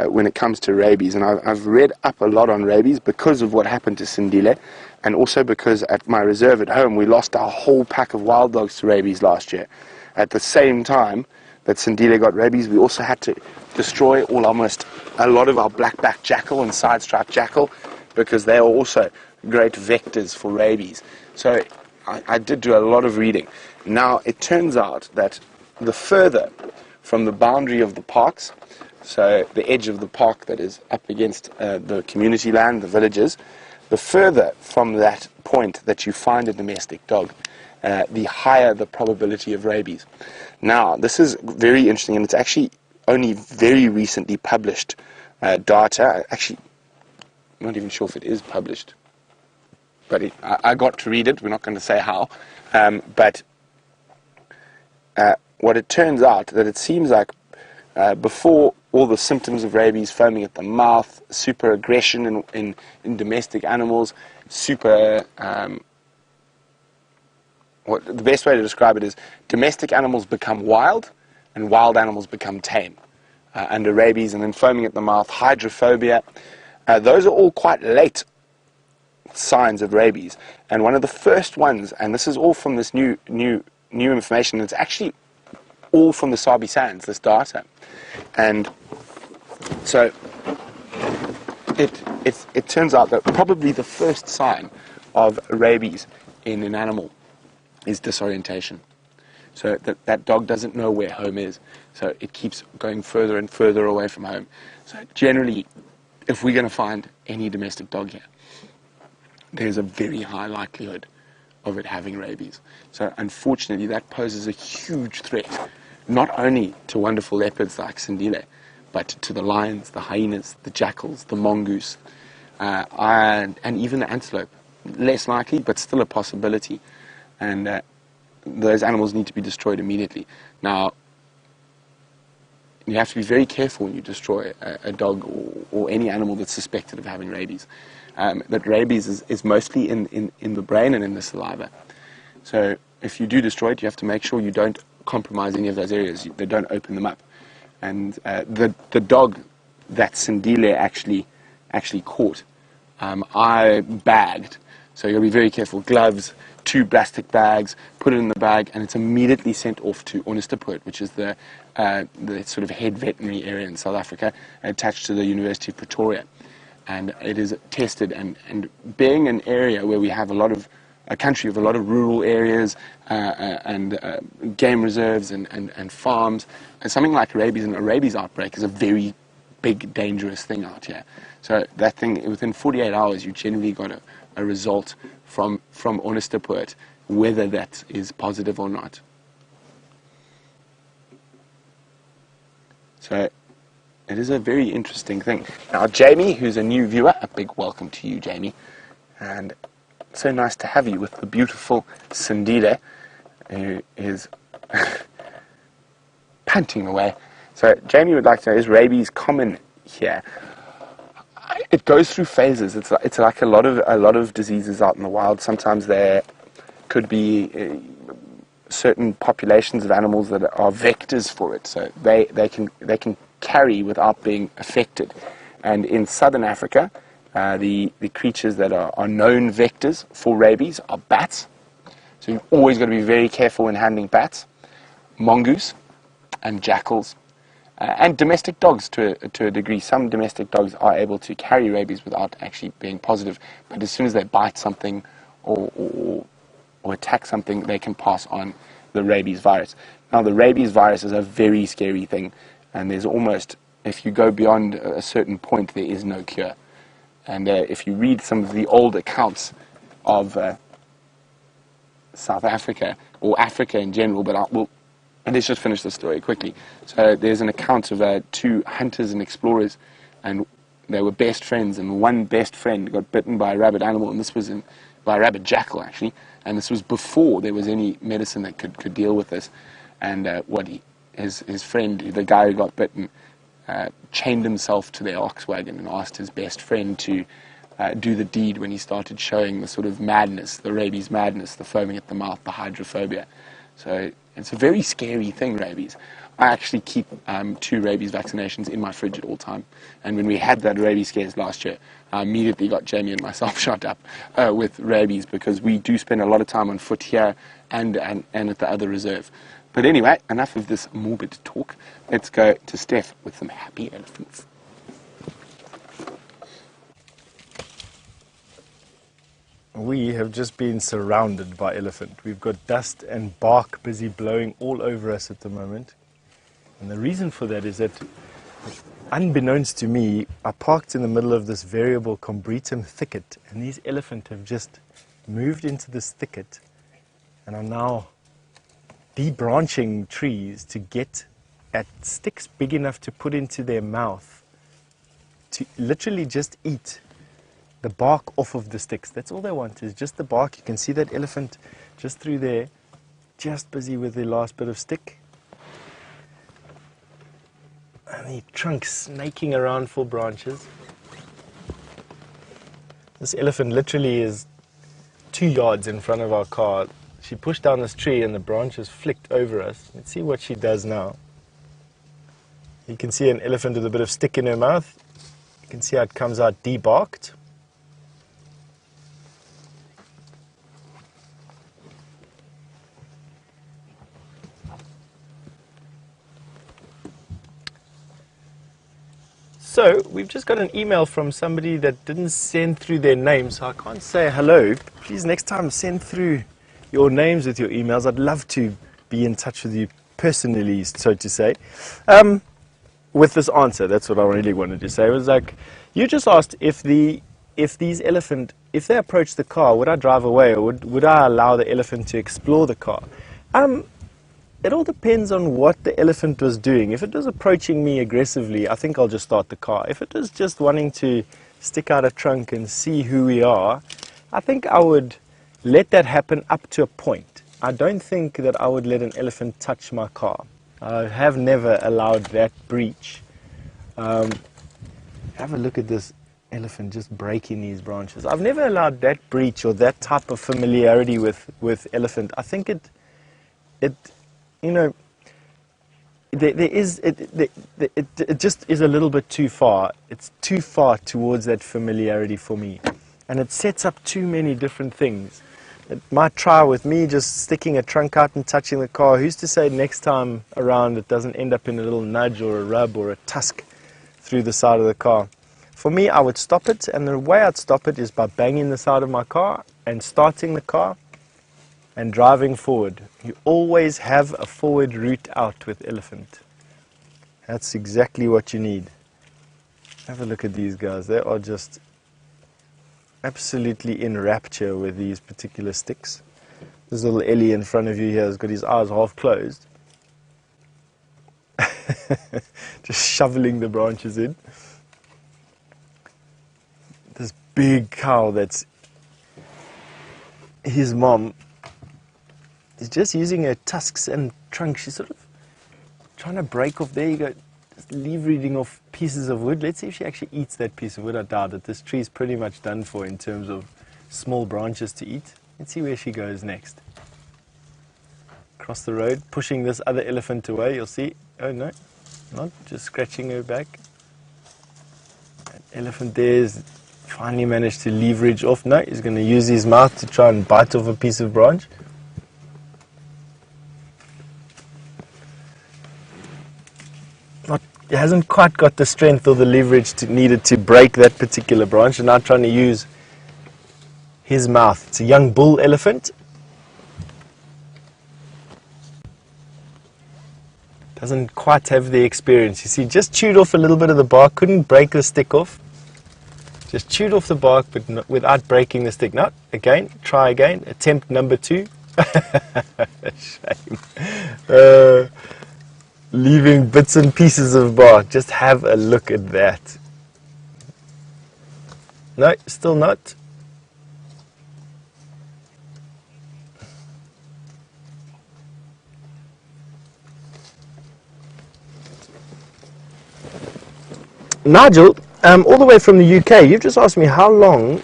when it comes to rabies, and I've read up a lot on rabies because of what happened to Sindile, and also because at my reserve at home we lost our whole pack of wild dogs to rabies last year. At the same time that Cindile got rabies, we also had to destroy almost a lot of our black-backed jackal and side-striped jackal, because they are also great vectors for rabies. So I did do a lot of reading. Now, it turns out that the further from the boundary of the parks, so the edge of the park that is up against the community land, the villages, the further from that point that you find a domestic dog, the higher the probability of rabies. Now, this is very interesting, and it's actually only very recently published data. Actually, I'm not even sure if it is published, but I got to read it. We're not going to say how, but what it turns out, that it seems like before all the symptoms of rabies, foaming at the mouth, super aggression in domestic animals, super the best way to describe it is domestic animals become wild and wild animals become tame under rabies, and then foaming at the mouth, hydrophobia. Those are all quite late signs of rabies. And one of the first ones, and this is all from this new information, it's actually all from the Sabi sands, this data. And so it turns out that probably the first sign of rabies in an animal is disorientation. So that dog doesn't know where home is, so it keeps going further and further away from home. So generally, if we're going to find any domestic dog here, there's a very high likelihood of it having rabies. So unfortunately, that poses a huge threat not only to wonderful leopards like Sindile, but to the lions, the hyenas, the jackals, the mongoose, and even the antelope. Less likely, but still a possibility. And those animals need to be destroyed immediately. Now, you have to be very careful when you destroy a dog or any animal that's suspected of having rabies. But rabies is mostly in the brain and in the saliva. So if you do destroy it, you have to make sure you don't compromise any of those areas. They don't open them up. And the dog that Sindile actually caught, I bagged. So you'll be very careful. Gloves, 2 plastic bags, put it in the bag, and it's immediately sent off to Onderstepoort, which is the sort of head veterinary area in South Africa, attached to the University of Pretoria. And it is tested, and being an area where we have a country with a lot of rural areas and game reserves and farms, and something like rabies and a rabies outbreak is a very big, dangerous thing out here. So that thing, within 48 hours, you generally got a result from Onderstepoort, whether that is positive or not. So it is a very interesting thing. Now, Jamie, who's a new viewer, a big welcome to you, Jamie. And so nice to have you with the beautiful Sindile, who is panting away. So Jamie would like to know, is rabies common here? It goes through phases. It's like a lot of diseases out in the wild. Sometimes there could be certain populations of animals that are vectors for it, so they can carry without being affected. And in southern Africa, the creatures that are known vectors for rabies are bats. So you've always got to be very careful when handling bats, mongoose, and jackals. And domestic dogs to a degree. Some domestic dogs are able to carry rabies without actually being positive, but as soon as they bite something or attack something, they can pass on the rabies virus. Now, the rabies virus is a very scary thing, and there's almost, if you go beyond a certain point, there is no cure. And if you read some of the old accounts of South Africa, or Africa in general, and let's just finish the story quickly. So there's an account of 2 hunters and explorers, and they were best friends, and one best friend got bitten by a rabid animal, and this was by a rabid jackal, actually, and this was before there was any medicine that could deal with this. And his friend, the guy who got bitten, chained himself to their ox wagon and asked his best friend to do the deed when he started showing the sort of madness, the rabies madness, the foaming at the mouth, the hydrophobia. So it's a very scary thing, rabies. I actually keep 2 rabies vaccinations in my fridge at all time. And when we had that rabies scares last year, I immediately got Jamie and myself shot up with rabies, because we do spend a lot of time on foot here and at the other reserve. But anyway, enough of this morbid talk. Let's go to Stef with some happy elephants. We have just been surrounded by elephant. We've got dust and bark busy blowing all over us at the moment. And the reason for that is that, unbeknownst to me, I parked in the middle of this variable combretum thicket, and these elephant have just moved into this thicket and are now debranching trees to get at sticks big enough to put into their mouth, to literally just eat the bark off of the sticks. That's all they want, is just the bark. You can see that elephant just through there, just busy with the last bit of stick. And the trunk snaking around for branches. This elephant literally is 2 yards in front of our car. She pushed down this tree and the branches flicked over us. Let's see what she does now. You can see an elephant with a bit of stick in her mouth. You can see how it comes out debarked. So, we've just got an email from somebody that didn't send through their name, so I can't say hello. Please, next time, send through your names with your emails. I'd love to be in touch with you personally, so to say. You just asked if the, if these elephant, if they're approached the car, would I drive away, or would I allow the elephant to explore the car? With this answer, that's what I really want to say. It was like, you just asked if these elephant, if they approach the car, would I drive away, or would I allow the elephant to explore the car? it all depends on what the elephant was doing. If it was approaching me aggressively, I think I'll just start the car. If it was just wanting to stick out a trunk and see who we are, I think I would let that happen up to a point. I don't think that I would let an elephant touch my car. I have never allowed that breach. Have a look at this elephant just breaking these branches. I've never allowed that breach or that type of familiarity with elephant. I think it you know, it just is a little bit too far. It's too far towards that familiarity for me. And it sets up too many different things. It might try with me just sticking a trunk out and touching the car. Who's to say next time around it doesn't end up in a little nudge or a rub or a tusk through the side of the car? For me, I would stop it, and the way I'd stop it is by banging the side of my car and starting the car and driving forward. You always have a forward route out with elephant. That's exactly what you need. Have a look at these guys. They are just absolutely in rapture with these particular sticks. This little Ellie in front of you here has got his eyes half closed. Just shoveling the branches in. This big cow that's his mom is just using her tusks and trunk. She's sort of trying to break off. There you go. Just leveraging off pieces of wood. Let's see if she actually eats that piece of wood. I doubt it. This tree is pretty much done for in terms of small branches to eat. Let's see where she goes next. Across the road, pushing this other elephant away. You'll see. Oh no, not just scratching her back. That elephant there's finally managed to leverage off. No, he's going to use his mouth to try and bite off a piece of branch. He hasn't quite got the strength or the leverage needed to break that particular branch, and now trying to use his mouth. It's a young bull elephant. Doesn't quite have the experience. You see, just chewed off a little bit of the bark, couldn't break the stick off. Just chewed off the bark, but not, without breaking the stick. No, again, try again. Attempt number 2. Shame. Leaving bits and pieces of bark. Just have a look at that. No, still not. Nigel, all the way from the UK, you've just asked me how long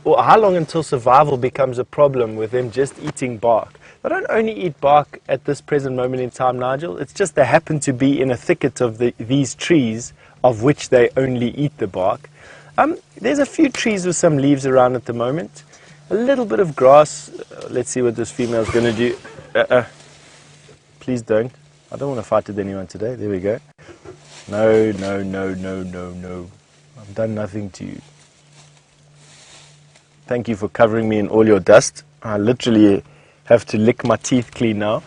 until survival becomes a problem with them just eating bark. They don't only eat bark at this present moment in time, Nigel. It's just they happen to be in a thicket of these trees of which they only eat the bark. There's a few trees with some leaves around at the moment. A little bit of grass. Let's see what this female is going to do. Please don't. I don't want to fight with anyone today. There we go. No, no, no, no, no, no. I've done nothing to you. Thank you for covering me in all your dust. I literally have to lick my teeth clean now.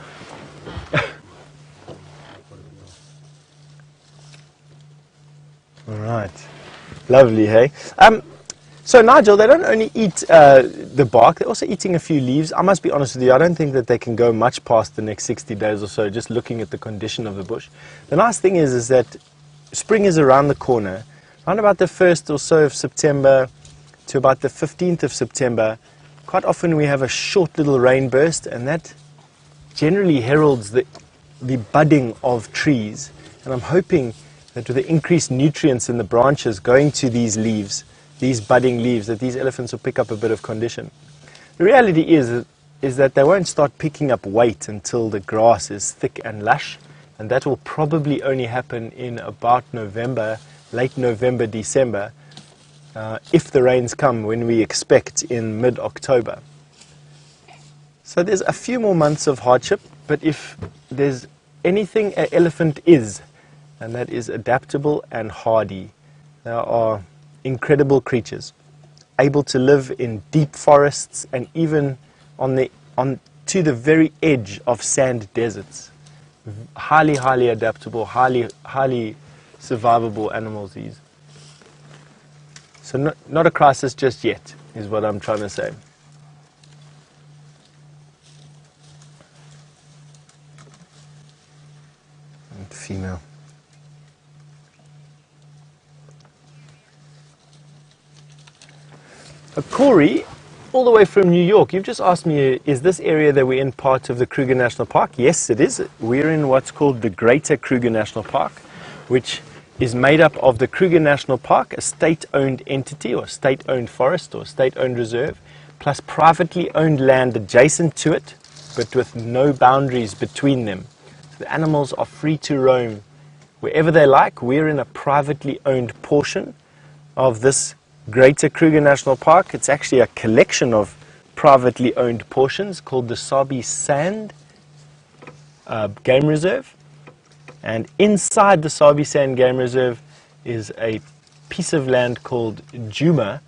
All right. Lovely, hey? So, Nigel, they don't only eat the bark, they're also eating a few leaves. I must be honest with you, I don't think that they can go much past the next 60 days or so, just looking at the condition of the bush. The nice thing is that spring is around the corner. Around about the 1st or so of September to about the 15th of September, quite often we have a short little rain burst, and that generally heralds the budding of trees. And I'm hoping that with the increased nutrients in the branches going to these leaves, these budding leaves, that these elephants will pick up a bit of condition. The reality is that they won't start picking up weight until the grass is thick and lush, and that will probably only happen in about November, late November, December, if the rains come when we expect in mid-October. So there's a few more months of hardship, but if there's anything an elephant is, and that is adaptable and hardy. They are incredible creatures, able to live in deep forests and even to the very edge of sand deserts. Highly, highly adaptable, highly survivable animals, these. So not a crisis just yet, is what I'm trying to say. Female. Corey, all the way from New York, you've just asked me, is this area that we're in part of the Kruger National Park? Yes, it is. We're in what's called the Greater Kruger National Park, which is made up of the Kruger National Park, a state-owned entity or state-owned forest or state-owned reserve, plus privately owned land adjacent to it, but with no boundaries between them. So the animals are free to roam wherever they like. We're in a privately owned portion of this Greater Kruger National Park. It's actually a collection of privately owned portions called the Sabi Sand Game Reserve. And inside the Sabi Sand Game Reserve is a piece of land called Djuma,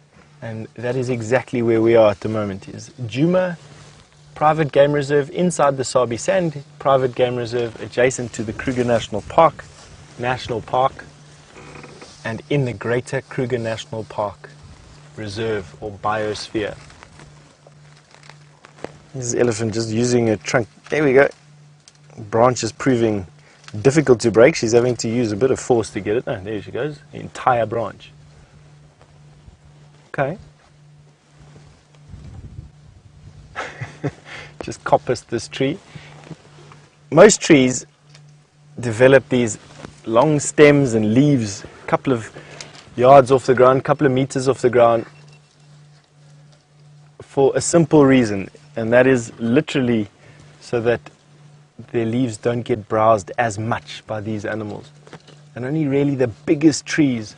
and that is exactly where we are at the moment. Is Djuma Private Game Reserve inside the Sabi Sand Private Game Reserve, adjacent to the Kruger National Park, and in the Greater Kruger National Park Reserve or Biosphere. This is elephant just using a trunk. There we go. Branch is proving difficult to break. She's having to use a bit of force to get it. Oh, there she goes. The entire branch. Okay. Just coppiced this tree. Most trees develop these long stems and leaves a couple of yards off the ground, a couple of meters off the ground, for a simple reason, and that is literally so that their leaves don't get browsed as much by these animals. And only really the biggest trees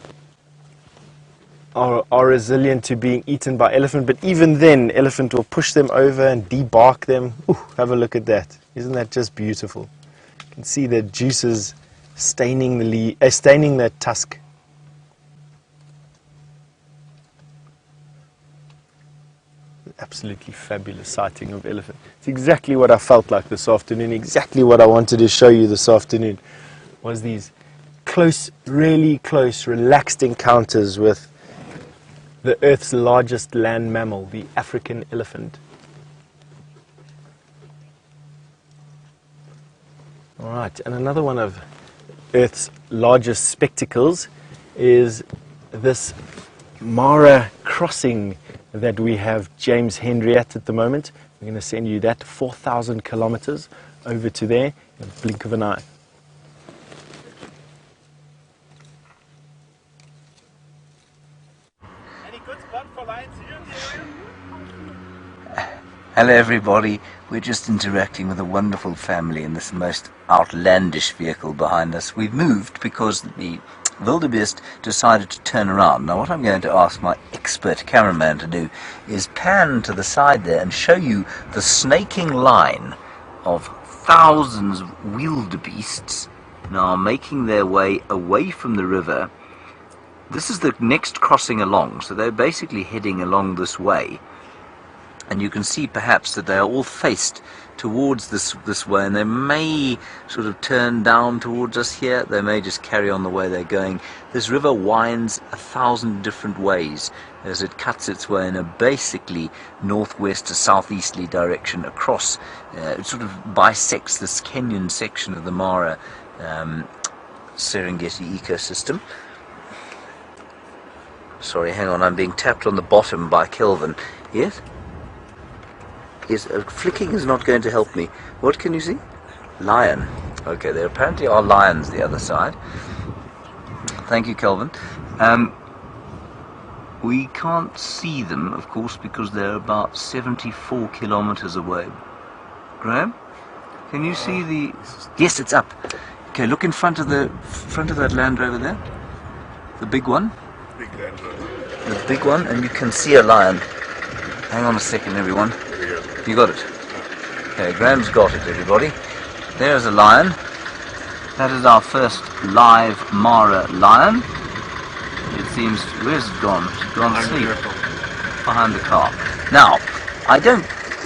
are resilient to being eaten by elephant, but even then elephant will push them over and debark them. Ooh, have a look at that. Isn't that just beautiful? You can see the juices staining the tusk. Absolutely fabulous sighting of elephant. It's exactly what I felt like this afternoon, exactly what I wanted to show you this afternoon, was these close, really close, relaxed encounters with the Earth's largest land mammal, the African elephant. All right, and another one of Earth's largest spectacles is this Mara crossing that we have James Henry at the moment. We're going to send you that 4,000 kilometers over to there in a blink of an eye. Any good spot for lions here in the area? Hello everybody, we're just interacting with a wonderful family in this most outlandish vehicle behind us. We've moved because the wildebeest decided to turn around. Now what I'm going to ask my expert cameraman to do is pan to the side there and show you the snaking line of thousands of wildebeests now making their way away from the river. This is the next crossing along, so they're basically heading along this way. And you can see perhaps that they are all faced towards this way, and they may sort of turn down towards us here. They may just carry on the way they're going. This river winds 1,000 different ways as it cuts its way in a basically northwest to southeasterly direction across. It sort of bisects this Kenyan section of the Mara Serengeti ecosystem. Sorry, hang on, I'm being tapped on the bottom by Kelvin. Yes? Yes, flicking is not going to help me. What can you see? Lion. Okay, there apparently are lions the other side. Thank you, Kelvin. We can't see them, of course, because they're about 74 kilometers away. Graham, can you see the... Yes, it's up. Okay, look in front of that Land Rover there. The big one. Big Land Rover. The big one, and you can see a lion. Hang on a second, everyone. You got it? Okay, Graham's got it, everybody. There's a lion. That is our first live Mara lion. It seems... Where's it gone? It's gone to sleep. Behind the car. Now,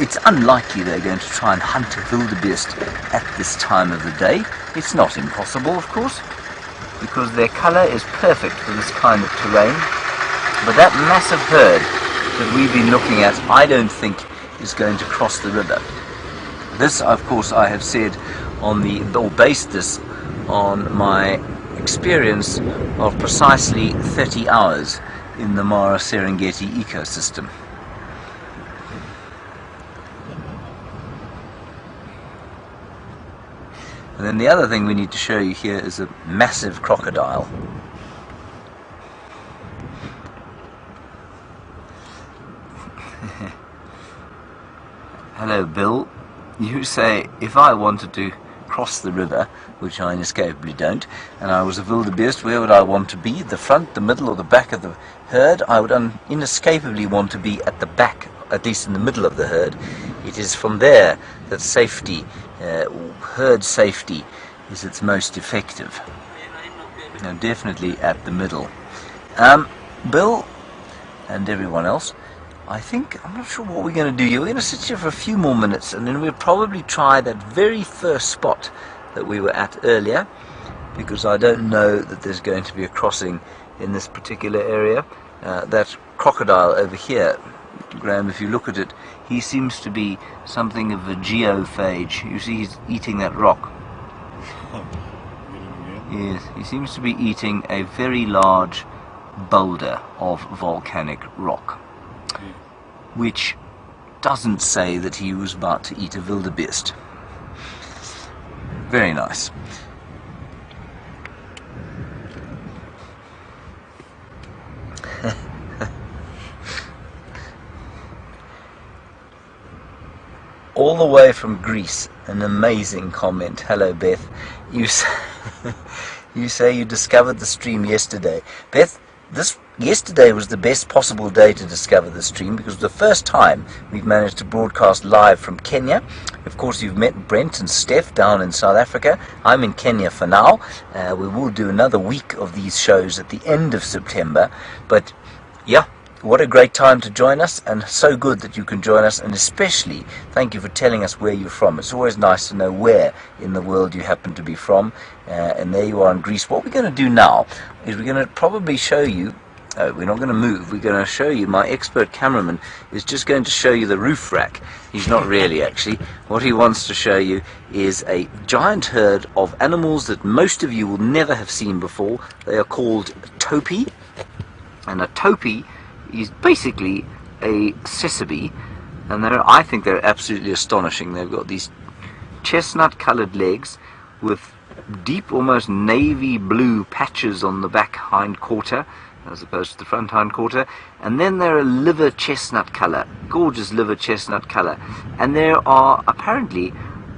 it's unlikely they're going to try and hunt a wildebeest at this time of the day. It's not impossible, of course, because their colour is perfect for this kind of terrain. But that massive herd that we've been looking at, I don't think is going to cross the river. This, of course, I have said based this on my experience of precisely 30 hours in the Mara Serengeti ecosystem. And then the other thing we need to show you here is a massive crocodile. Hello, Bill. You say, if I wanted to cross the river, which I inescapably don't, and I was a wildebeest, where would I want to be? The front, the middle, or the back of the herd? I would inescapably want to be at the back, at least in the middle of the herd. It is from there that safety, herd safety, is its most effective. Now, definitely at the middle. Bill, and everyone else, I'm not sure what we're going to do here. We're going to sit here for a few more minutes, and then we'll probably try that very first spot that we were at earlier, because I don't know that there's going to be a crossing in this particular area. That crocodile over here, Graham, if you look at it, he seems to be something of a geophage. You see he's eating that rock. Yes, he seems to be eating a very large boulder of volcanic rock, which doesn't say that he was about to eat a wildebeest. Very nice. All the way from Greece, an amazing comment. Hello, Beth. You say you discovered the stream yesterday. Beth, yesterday was the best possible day to discover the stream, because the first time we've managed to broadcast live from Kenya. Of course, you've met Brent and Stef down in South Africa. I'm in Kenya for now. We will do another week of these shows at the end of September. But yeah, what a great time to join us, and so good that you can join us, and especially thank you for telling us where you're from. It's always nice to know where in the world you happen to be from. And there you are in Greece. What we're going to do now is we're going to probably show you, we're not going to move, we're going to show you, my expert cameraman is just going to show you the roof rack. He's not really, actually. What he wants to show you is a giant herd of animals that most of you will never have seen before. They are called topi, and a topi is basically a Sabi, and I think they're absolutely astonishing. They've got these chestnut colored legs with deep, almost navy blue patches on the back hind quarter as opposed to the front hind quarter, and then they're a liver chestnut color, gorgeous liver chestnut color, and there are apparently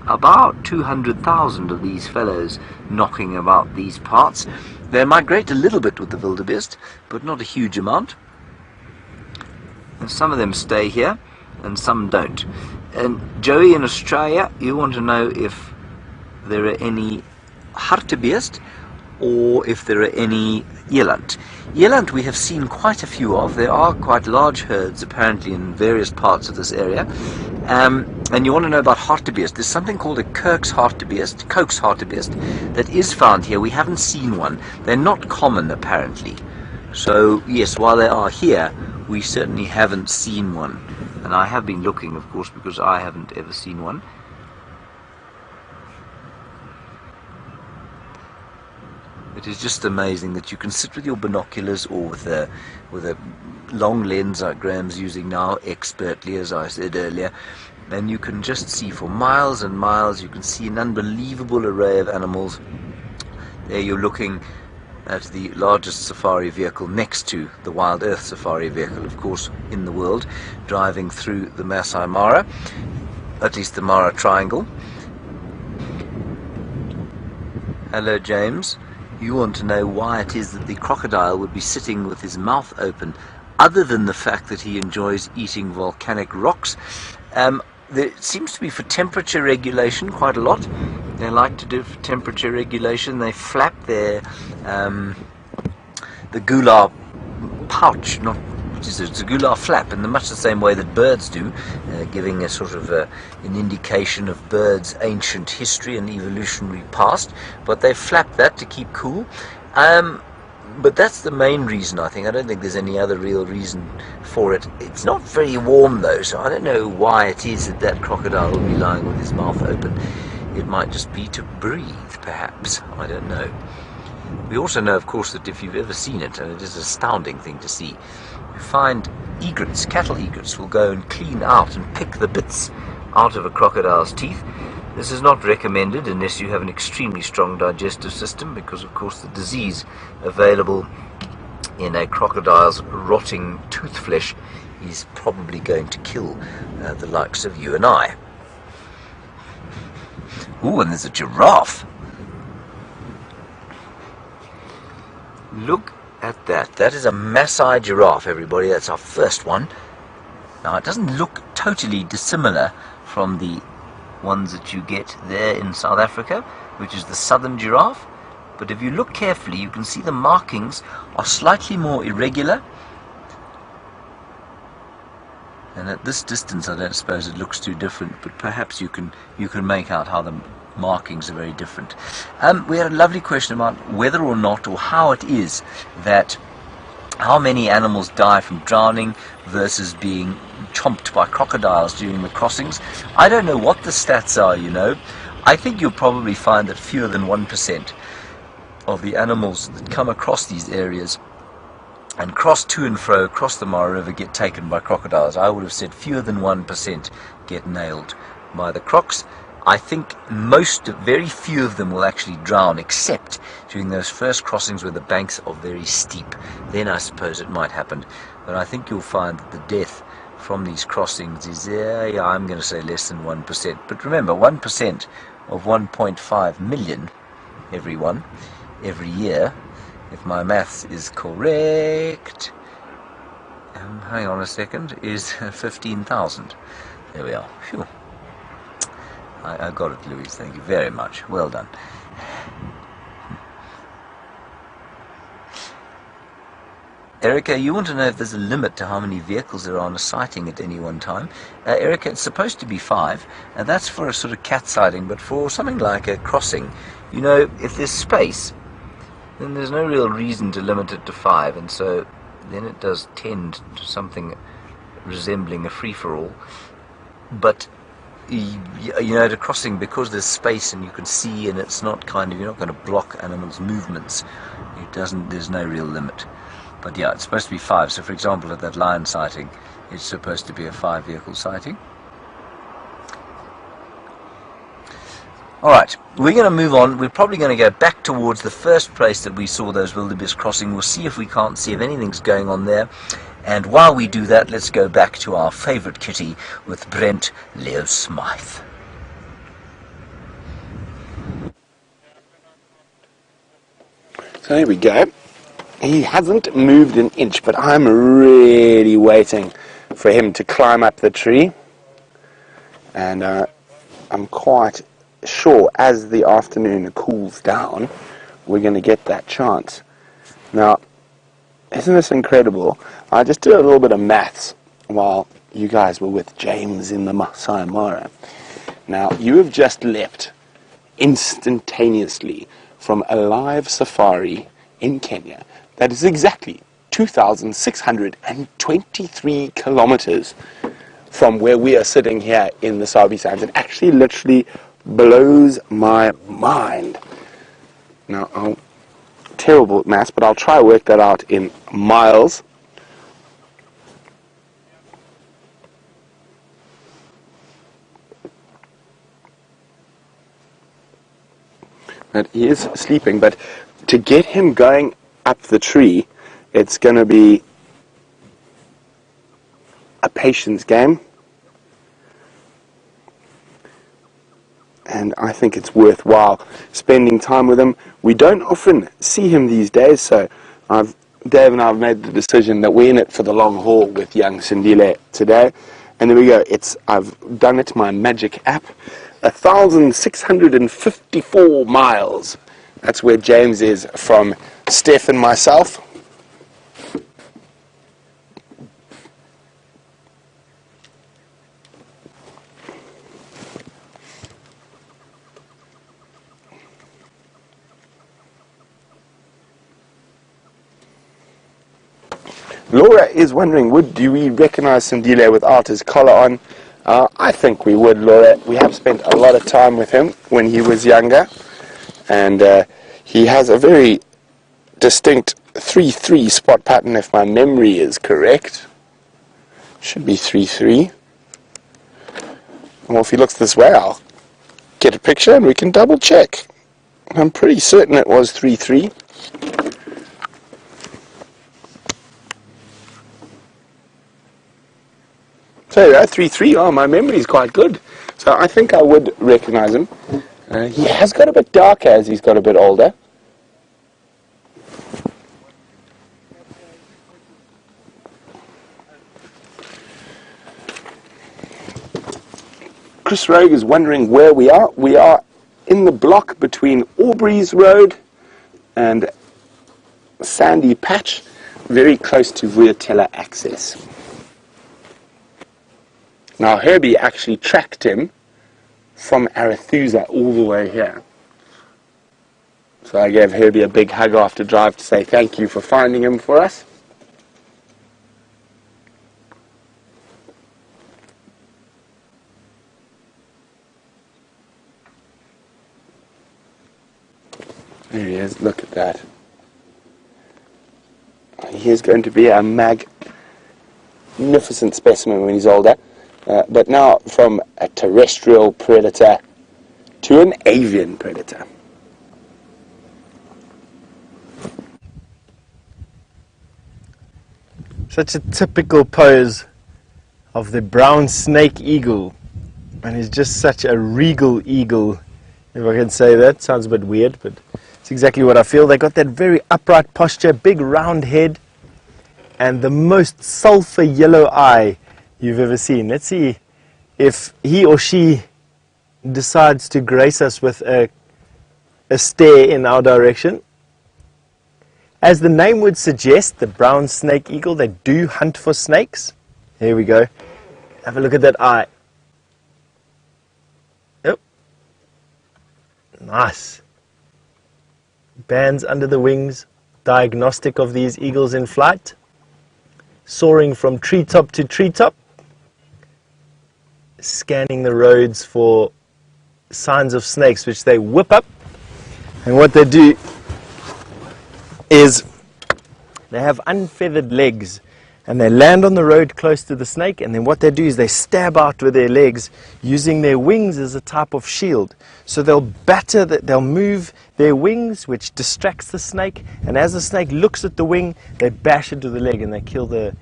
about 200,000 of these fellows knocking about these parts. They migrate a little bit with the wildebeest, but not a huge amount. And some of them stay here, and some don't. And Joey in Australia, you want to know if there are any hartebeest or if there are any eland. Eland we have seen quite a few of. There are quite large herds apparently in various parts of this area. And you want to know about hartebeest. There's something called a Coke's hartebeest that is found here. We haven't seen one. They're not common apparently. So yes, while they are here, we certainly haven't seen one. And I have been looking, of course, because I haven't ever seen one. It is just amazing that you can sit with your binoculars or with a long lens like Graham's using now, expertly, as I said earlier, and you can just see for miles and miles. You can see an unbelievable array of animals. There you're looking at the largest safari vehicle next to the Wild Earth safari vehicle, of course, in the world, driving through the Masai Mara, at least the Mara Triangle. Hello, James. You want to know why it is that the crocodile would be sitting with his mouth open, other than the fact that he enjoys eating volcanic rocks. There seems to be for temperature regulation quite a lot. They like to do for temperature regulation. They flap their the gular pouch, not which is it's a gular flap, in much the same way that birds do, giving a sort of an indication of birds' ancient history and evolutionary past. But they flap that to keep cool. But that's the main reason, I think. I don't think there's any other real reason for it. It's not very warm though, so I don't know why it is that that crocodile will be lying with his mouth open. It might just be to breathe. perhaps, I don't know. We also know, of course, that if you've ever seen it, and it is an astounding thing to see, you find egrets, cattle egrets, will go and clean out and pick the bits out of a crocodile's teeth. This is not recommended unless you have an extremely strong digestive system, because, of course, the disease available in a crocodile's rotting tooth flesh is probably going to kill the likes of you and I. Ooh, and there's a giraffe. Look at that. That is a Maasai giraffe, everybody. That's our first one. Now, it doesn't look totally dissimilar from the ones that you get there in South Africa, which is the southern giraffe. But if you look carefully, you can see the markings are slightly more irregular. And at this distance, I don't suppose it looks too different, but perhaps you can make out how the markings are very different. We had a lovely question about whether or not, or how it is that how many animals die from drowning versus being chomped by crocodiles during the crossings. I don't know what the stats are, you know. I think you'll probably find that fewer than 1% of the animals that come across these areas and cross to and fro across the Mara River get taken by crocodiles. I would have said fewer than 1% get nailed by the crocs. I think very few of them will actually drown, except during those first crossings where the banks are very steep. Then I suppose it might happen. But I think you'll find that the death from these crossings is, I'm going to say less than 1%. But remember, 1% of 1.5 million, every year, if my maths is correct, hang on a second, is 15,000. There we are. Phew. I got it, Louise. Thank you very much. Well done. Erica, you want to know if there's a limit to how many vehicles there are on a sighting at any one time. Erica, it's supposed to be 5, and that's for a sort of cat sighting, but for something like a crossing, you know, if there's space, then there's no real reason to limit it to 5, and so then it does tend to something resembling a free-for-all. But you know, at a crossing, because there's space and you can see, and it's not you're not going to block animals' movements, there's no real limit. But yeah, it's supposed to be 5. So for example, at that lion sighting, it's supposed to be a 5-vehicle sighting. Alright, we're going to move on. We're probably going to go back towards the first place that we saw those wildebeest crossing. We'll see if we can't see if anything's going on there. And while we do that, let's go back to our favourite kitty with Brent Leo Smythe. So there we go. He hasn't moved an inch, but I'm really waiting for him to climb up the tree. And I'm quite sure as the afternoon cools down, we're going to get that chance. Now, isn't this incredible? I just did a little bit of maths while you guys were with James in the Masai Mara. Now, you have just leapt instantaneously from a live safari in Kenya. That is exactly 2,623 kilometers from where we are sitting here in the Sabi Sands. It actually literally blows my mind. Now, terrible at maths, but I'll try to work that out in miles. But he is sleeping, but to get him going up the tree, it's going to be a patience game. And I think it's worthwhile spending time with him. We don't often see him these days, so Dave and I have made the decision that we're in it for the long haul with young Sindile today. And there we go. I've done it, my magic app. 1,654 miles. That's where James is from Stef and myself. Laura is wondering, do we recognize Cindile without his collar on? I think we would, Laura. We have spent a lot of time with him when he was younger, and he has a very distinct 3-3 spot pattern, if my memory is correct. Should be 3-3. Well, if he looks this way, I'll get a picture and we can double check. I'm pretty certain it was 3-3. So yeah, 3-3. Oh, my memory is quite good. So I think I would recognize him. He has got a bit darker as he's got a bit older. Chris Rogue is wondering where we are. We are in the block between Aubrey's Road and Sandy Patch, very close to Vuyatela access. Now Herbie actually tracked him from Arathusa all the way here. So I gave Herbie a big hug after drive to say thank you for finding him for us. There he is, look at that. He is going to be a magnificent specimen when he's older. But now from a terrestrial predator to an avian predator. Such a typical pose of the brown snake eagle. And he's just such a regal eagle, if I can say that. Sounds a bit weird, but it's exactly what I feel. They got that very upright posture, big round head, and the most sulfur yellow eye you've ever seen. Let's see if he or she decides to grace us with a stare in our direction. As the name would suggest, the brown snake eagle, they do hunt for snakes. Here we go. Have a look at that eye. Yep. Nice. Bands under the wings, diagnostic of these eagles in flight, soaring from treetop to treetop, scanning the roads for signs of snakes, which they whip up. And what they do is they have unfeathered legs, and they land on the road close to the snake, and then what they do is they stab out with their legs using their wings as a type of shield. So they'll move their wings, which distracts the snake, and as the snake looks at the wing, they bash into the leg and they kill the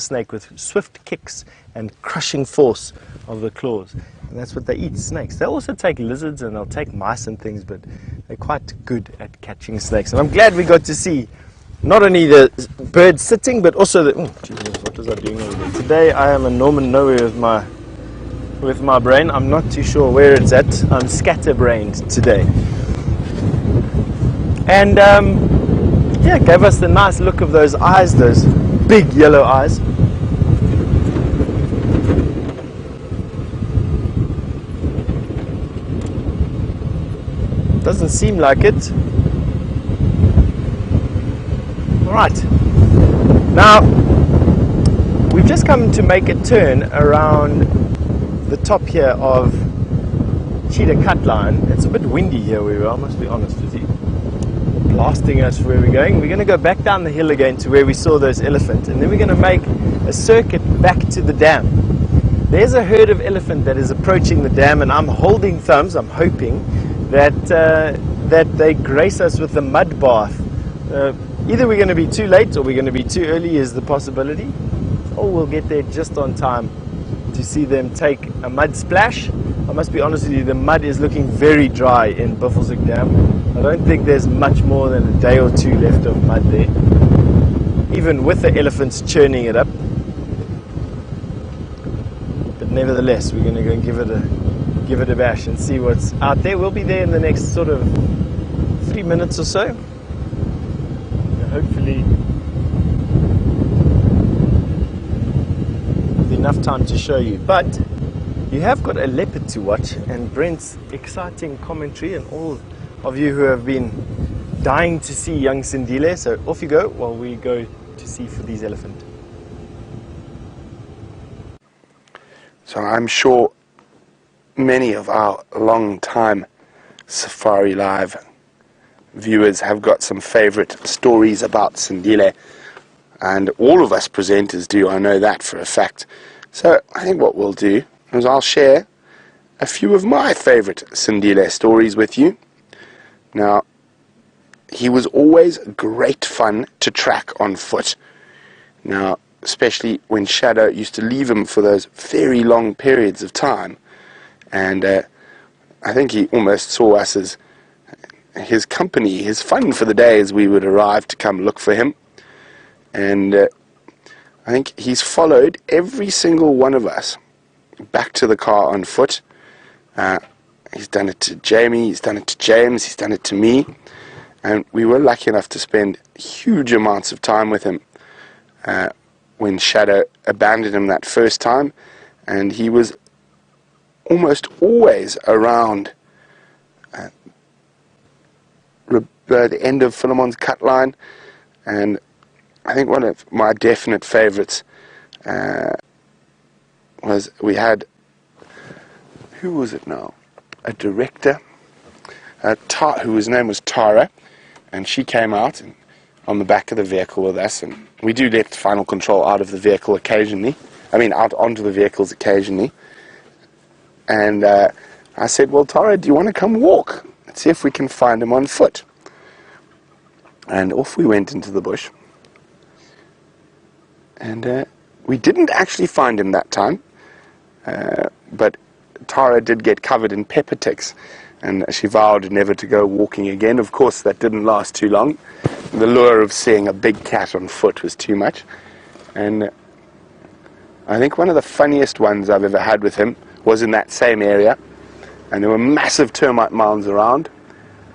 snake with swift kicks and crushing force of the claws. And that's what they eat, snakes. They also take lizards and they'll take mice and things, but they're quite good at catching snakes. And I'm glad we got to see not only the bird sitting, but also the... Oh, Jesus, what was I doing over there? Today I am a Norman Nowhere with my brain. I'm not too sure where it's at. I'm scatterbrained today. And yeah, gave us the nice look of those eyes, those big yellow eyes. Doesn't seem like it. Alright, now we've just come to make a turn around the top here of Cheetah Cut Line. It's a bit windy here where we are, I must be honest with you. Blasting us where we're going. We're going to go back down the hill again to where we saw those elephants, and then we're going to make a circuit back to the dam. There's a herd of elephant that is approaching the dam, and I'm holding thumbs, I'm hoping that they grace us with the mud bath. Either we're going to be too late or we're going to be too early is the possibility, or we'll get there just on time to see them take a mud splash. I must be honest with you, the mud is looking very dry in Buffelshoek Dam. I don't think there's much more than a day or two left of mud there, even with the elephants churning it up. But nevertheless, we're going to go and give it a bash and see what's out there. We'll be there in the next sort of 3 minutes or so. Hopefully enough time to show you, but you have got a leopard to watch, and Brent's exciting commentary, and all of you who have been dying to see young Sindile. So off you go while we go to see for these elephants. So I'm sure many of our long time Safari Live viewers have got some favorite stories about Sindile, and all of us presenters do, I know that for a fact. So I think what we'll do is I'll share a few of my favorite Sindile stories with you. Now, he was always great fun to track on foot. Now, especially when Shadow used to leave him for those very long periods of time. And I think he almost saw us as his company, his fun for the day as we would arrive to come look for him. And I think he's followed every single one of us back to the car on foot. He's done it to Jamie, he's done it to James, he's done it to me. And we were lucky enough to spend huge amounts of time with him when Shadow abandoned him that first time. And he was almost always around the end of Philemon's cut line. And I think one of my definite favorites was we had, who was it now? A director, whose name was Tara, and she came out on the back of the vehicle with us, and we do let final control out of the vehicle occasionally. Out onto the vehicles occasionally. And I said, well, Tara, do you want to come walk? Let's see if we can find him on foot. And off we went into the bush. And we didn't actually find him that time, but Tara did get covered in pepper ticks, and she vowed never to go walking again. Of course, that didn't last too long. The lure of seeing a big cat on foot was too much. And I think one of the funniest ones I've ever had with him was in that same area, and there were massive termite mounds around,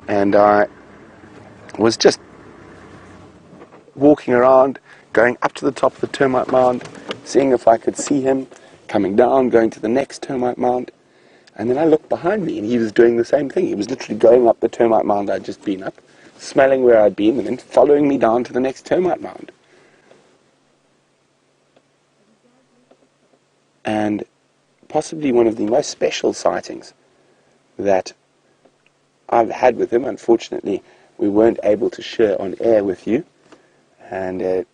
and I was just walking around, going up to the top of the termite mound, seeing if I could see him, coming down, going to the next termite mound, and then I looked behind me and he was doing the same thing. He was literally going up the termite mound I'd just been up, smelling where I'd been, and then following me down to the next termite mound. And possibly one of the most special sightings that I've had with him. Unfortunately, we weren't able to share on air with you, and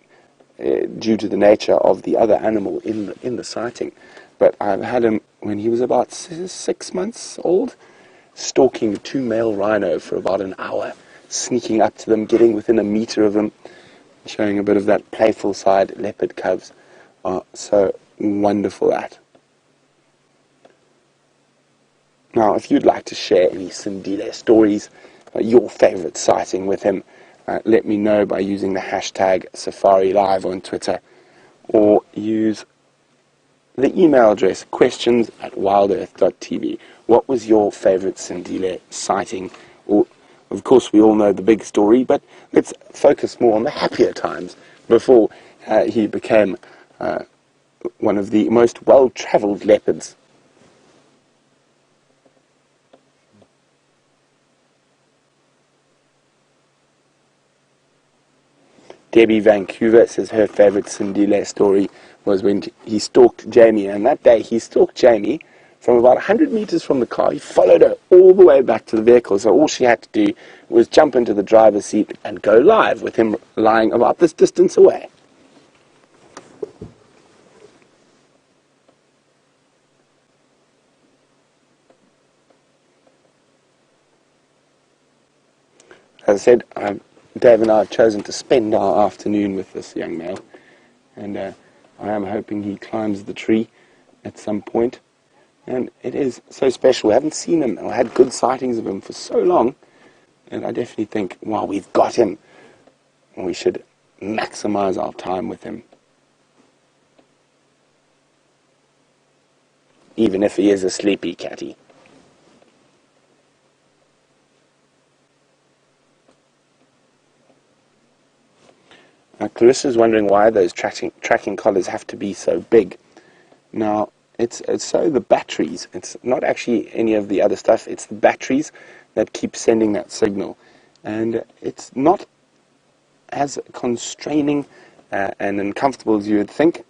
due to the nature of the other animal in the sighting. But I've had him when he was about 6 months old, stalking 2 male rhino for about an hour, sneaking up to them, getting within a meter of them, showing a bit of that playful side. Leopard cubs are so wonderful at. Now, if you'd like to share any Sindile stories, your favorite sighting with him, let me know by using the hashtag Safari Live on Twitter, or use the email address questions@WildEarthTV. What was your favorite Sindile sighting? Or, of course, we all know the big story, but let's focus more on the happier times before he became one of the most well-travelled leopards. Debbie Vancouver says her favourite Sindile story was when he stalked Jamie, and that day he stalked Jamie from about 100 metres from the car. He followed her all the way back to the vehicle, so all she had to do was jump into the driver's seat and go live with him lying about this distance away. As I said, Dave and I have chosen to spend our afternoon with this young male, and I am hoping he climbs the tree at some point. And it is so special. We haven't seen him or had good sightings of him for so long, and I definitely think, wow, we've got him, and we should maximize our time with him. Even if he is a sleepy catty. Now, Clarissa's wondering why those tracking collars have to be so big. Now, it's so the batteries, it's not actually any of the other stuff, it's the batteries that keep sending that signal. And it's not as constraining and uncomfortable as you would think.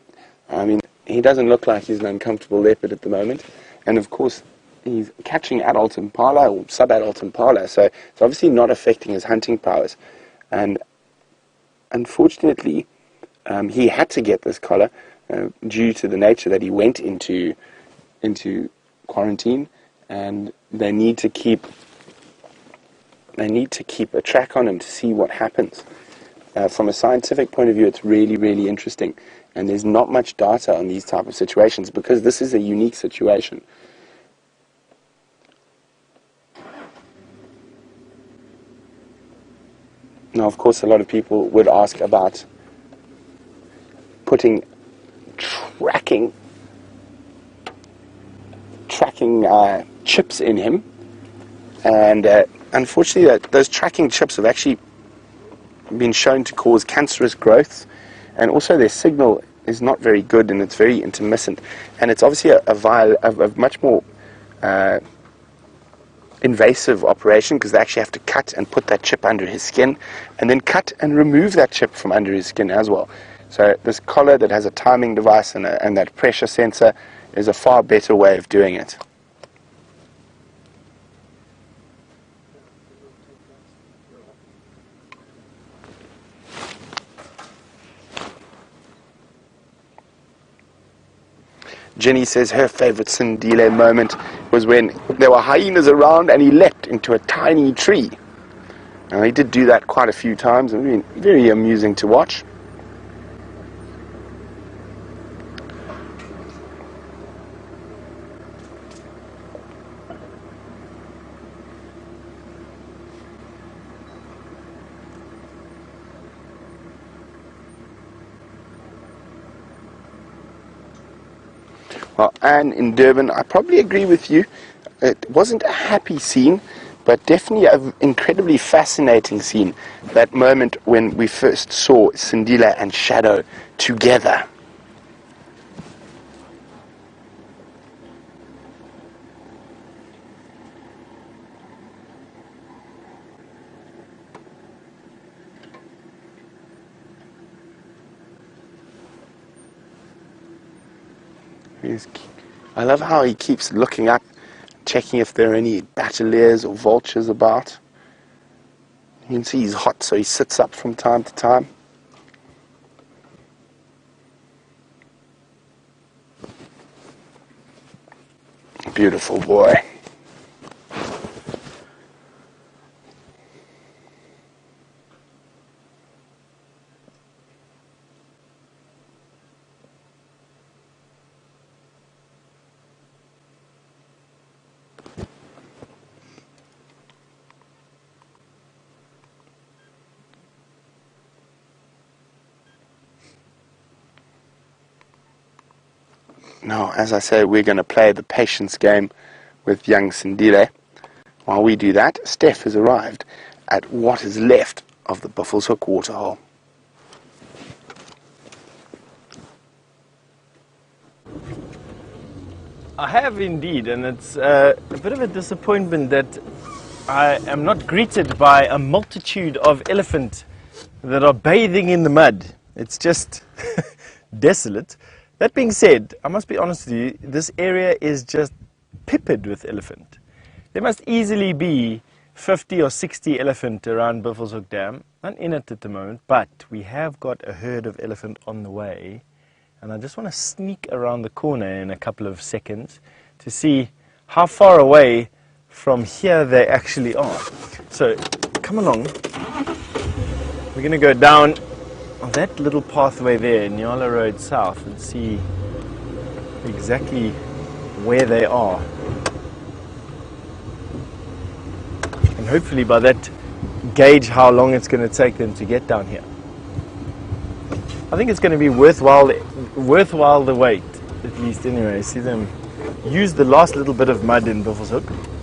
I mean, he doesn't look like he's an uncomfortable leopard at the moment. And of course, he's catching adult impala or sub-adult impala, so it's obviously not affecting his hunting powers. And unfortunately, he had to get this collar due to the nature that he went into quarantine, and they need to keep a track on him to see what happens. From a scientific point of view, it's really, really interesting, and there's not much data on these type of situations because this is a unique situation. Now, of course, a lot of people would ask about putting tracking chips in him, and unfortunately those tracking chips have actually been shown to cause cancerous growth, and also their signal is not very good and it's very intermittent, and it's obviously a much more invasive operation because they actually have to cut and put that chip under his skin and then cut and remove that chip from under his skin as well. So this collar that has a timing device and that pressure sensor is a far better way of doing it. Jenny says her favorite Sindile moment was when there were hyenas around and he leapt into a tiny tree. Now, he did do that quite a few times, and it's been very amusing to watch. Well, and in Durban, I probably agree with you. It wasn't a happy scene, but definitely an incredibly fascinating scene. That moment when we first saw Cindile and Shadow together. I love how he keeps looking up, checking if there are any battaliers or vultures about. You can see he's hot, so he sits up from time to time. Beautiful boy. Now, as I say, we're going to play the patience game with young Cindile. While we do that, Stef has arrived at what is left of the Buffelshoek waterhole. I have indeed, and it's a bit of a disappointment that I am not greeted by a multitude of elephant that are bathing in the mud. It's just desolate. That being said, I must be honest with you, this area is just peppered with elephant. There must easily be 50 or 60 elephant around Buffelshoek Dam. Not in it at the moment, but we have got a herd of elephant on the way. And I just want to sneak around the corner in a couple of seconds to see how far away from here they actually are. So, come along. We're going to go down on that little pathway there, Nyala Road South, and see exactly where they are. And hopefully by that gauge how long it's going to take them to get down here. I think it's going to be worthwhile the wait, at least anyway. See them use the last little bit of mud in Buffelshoek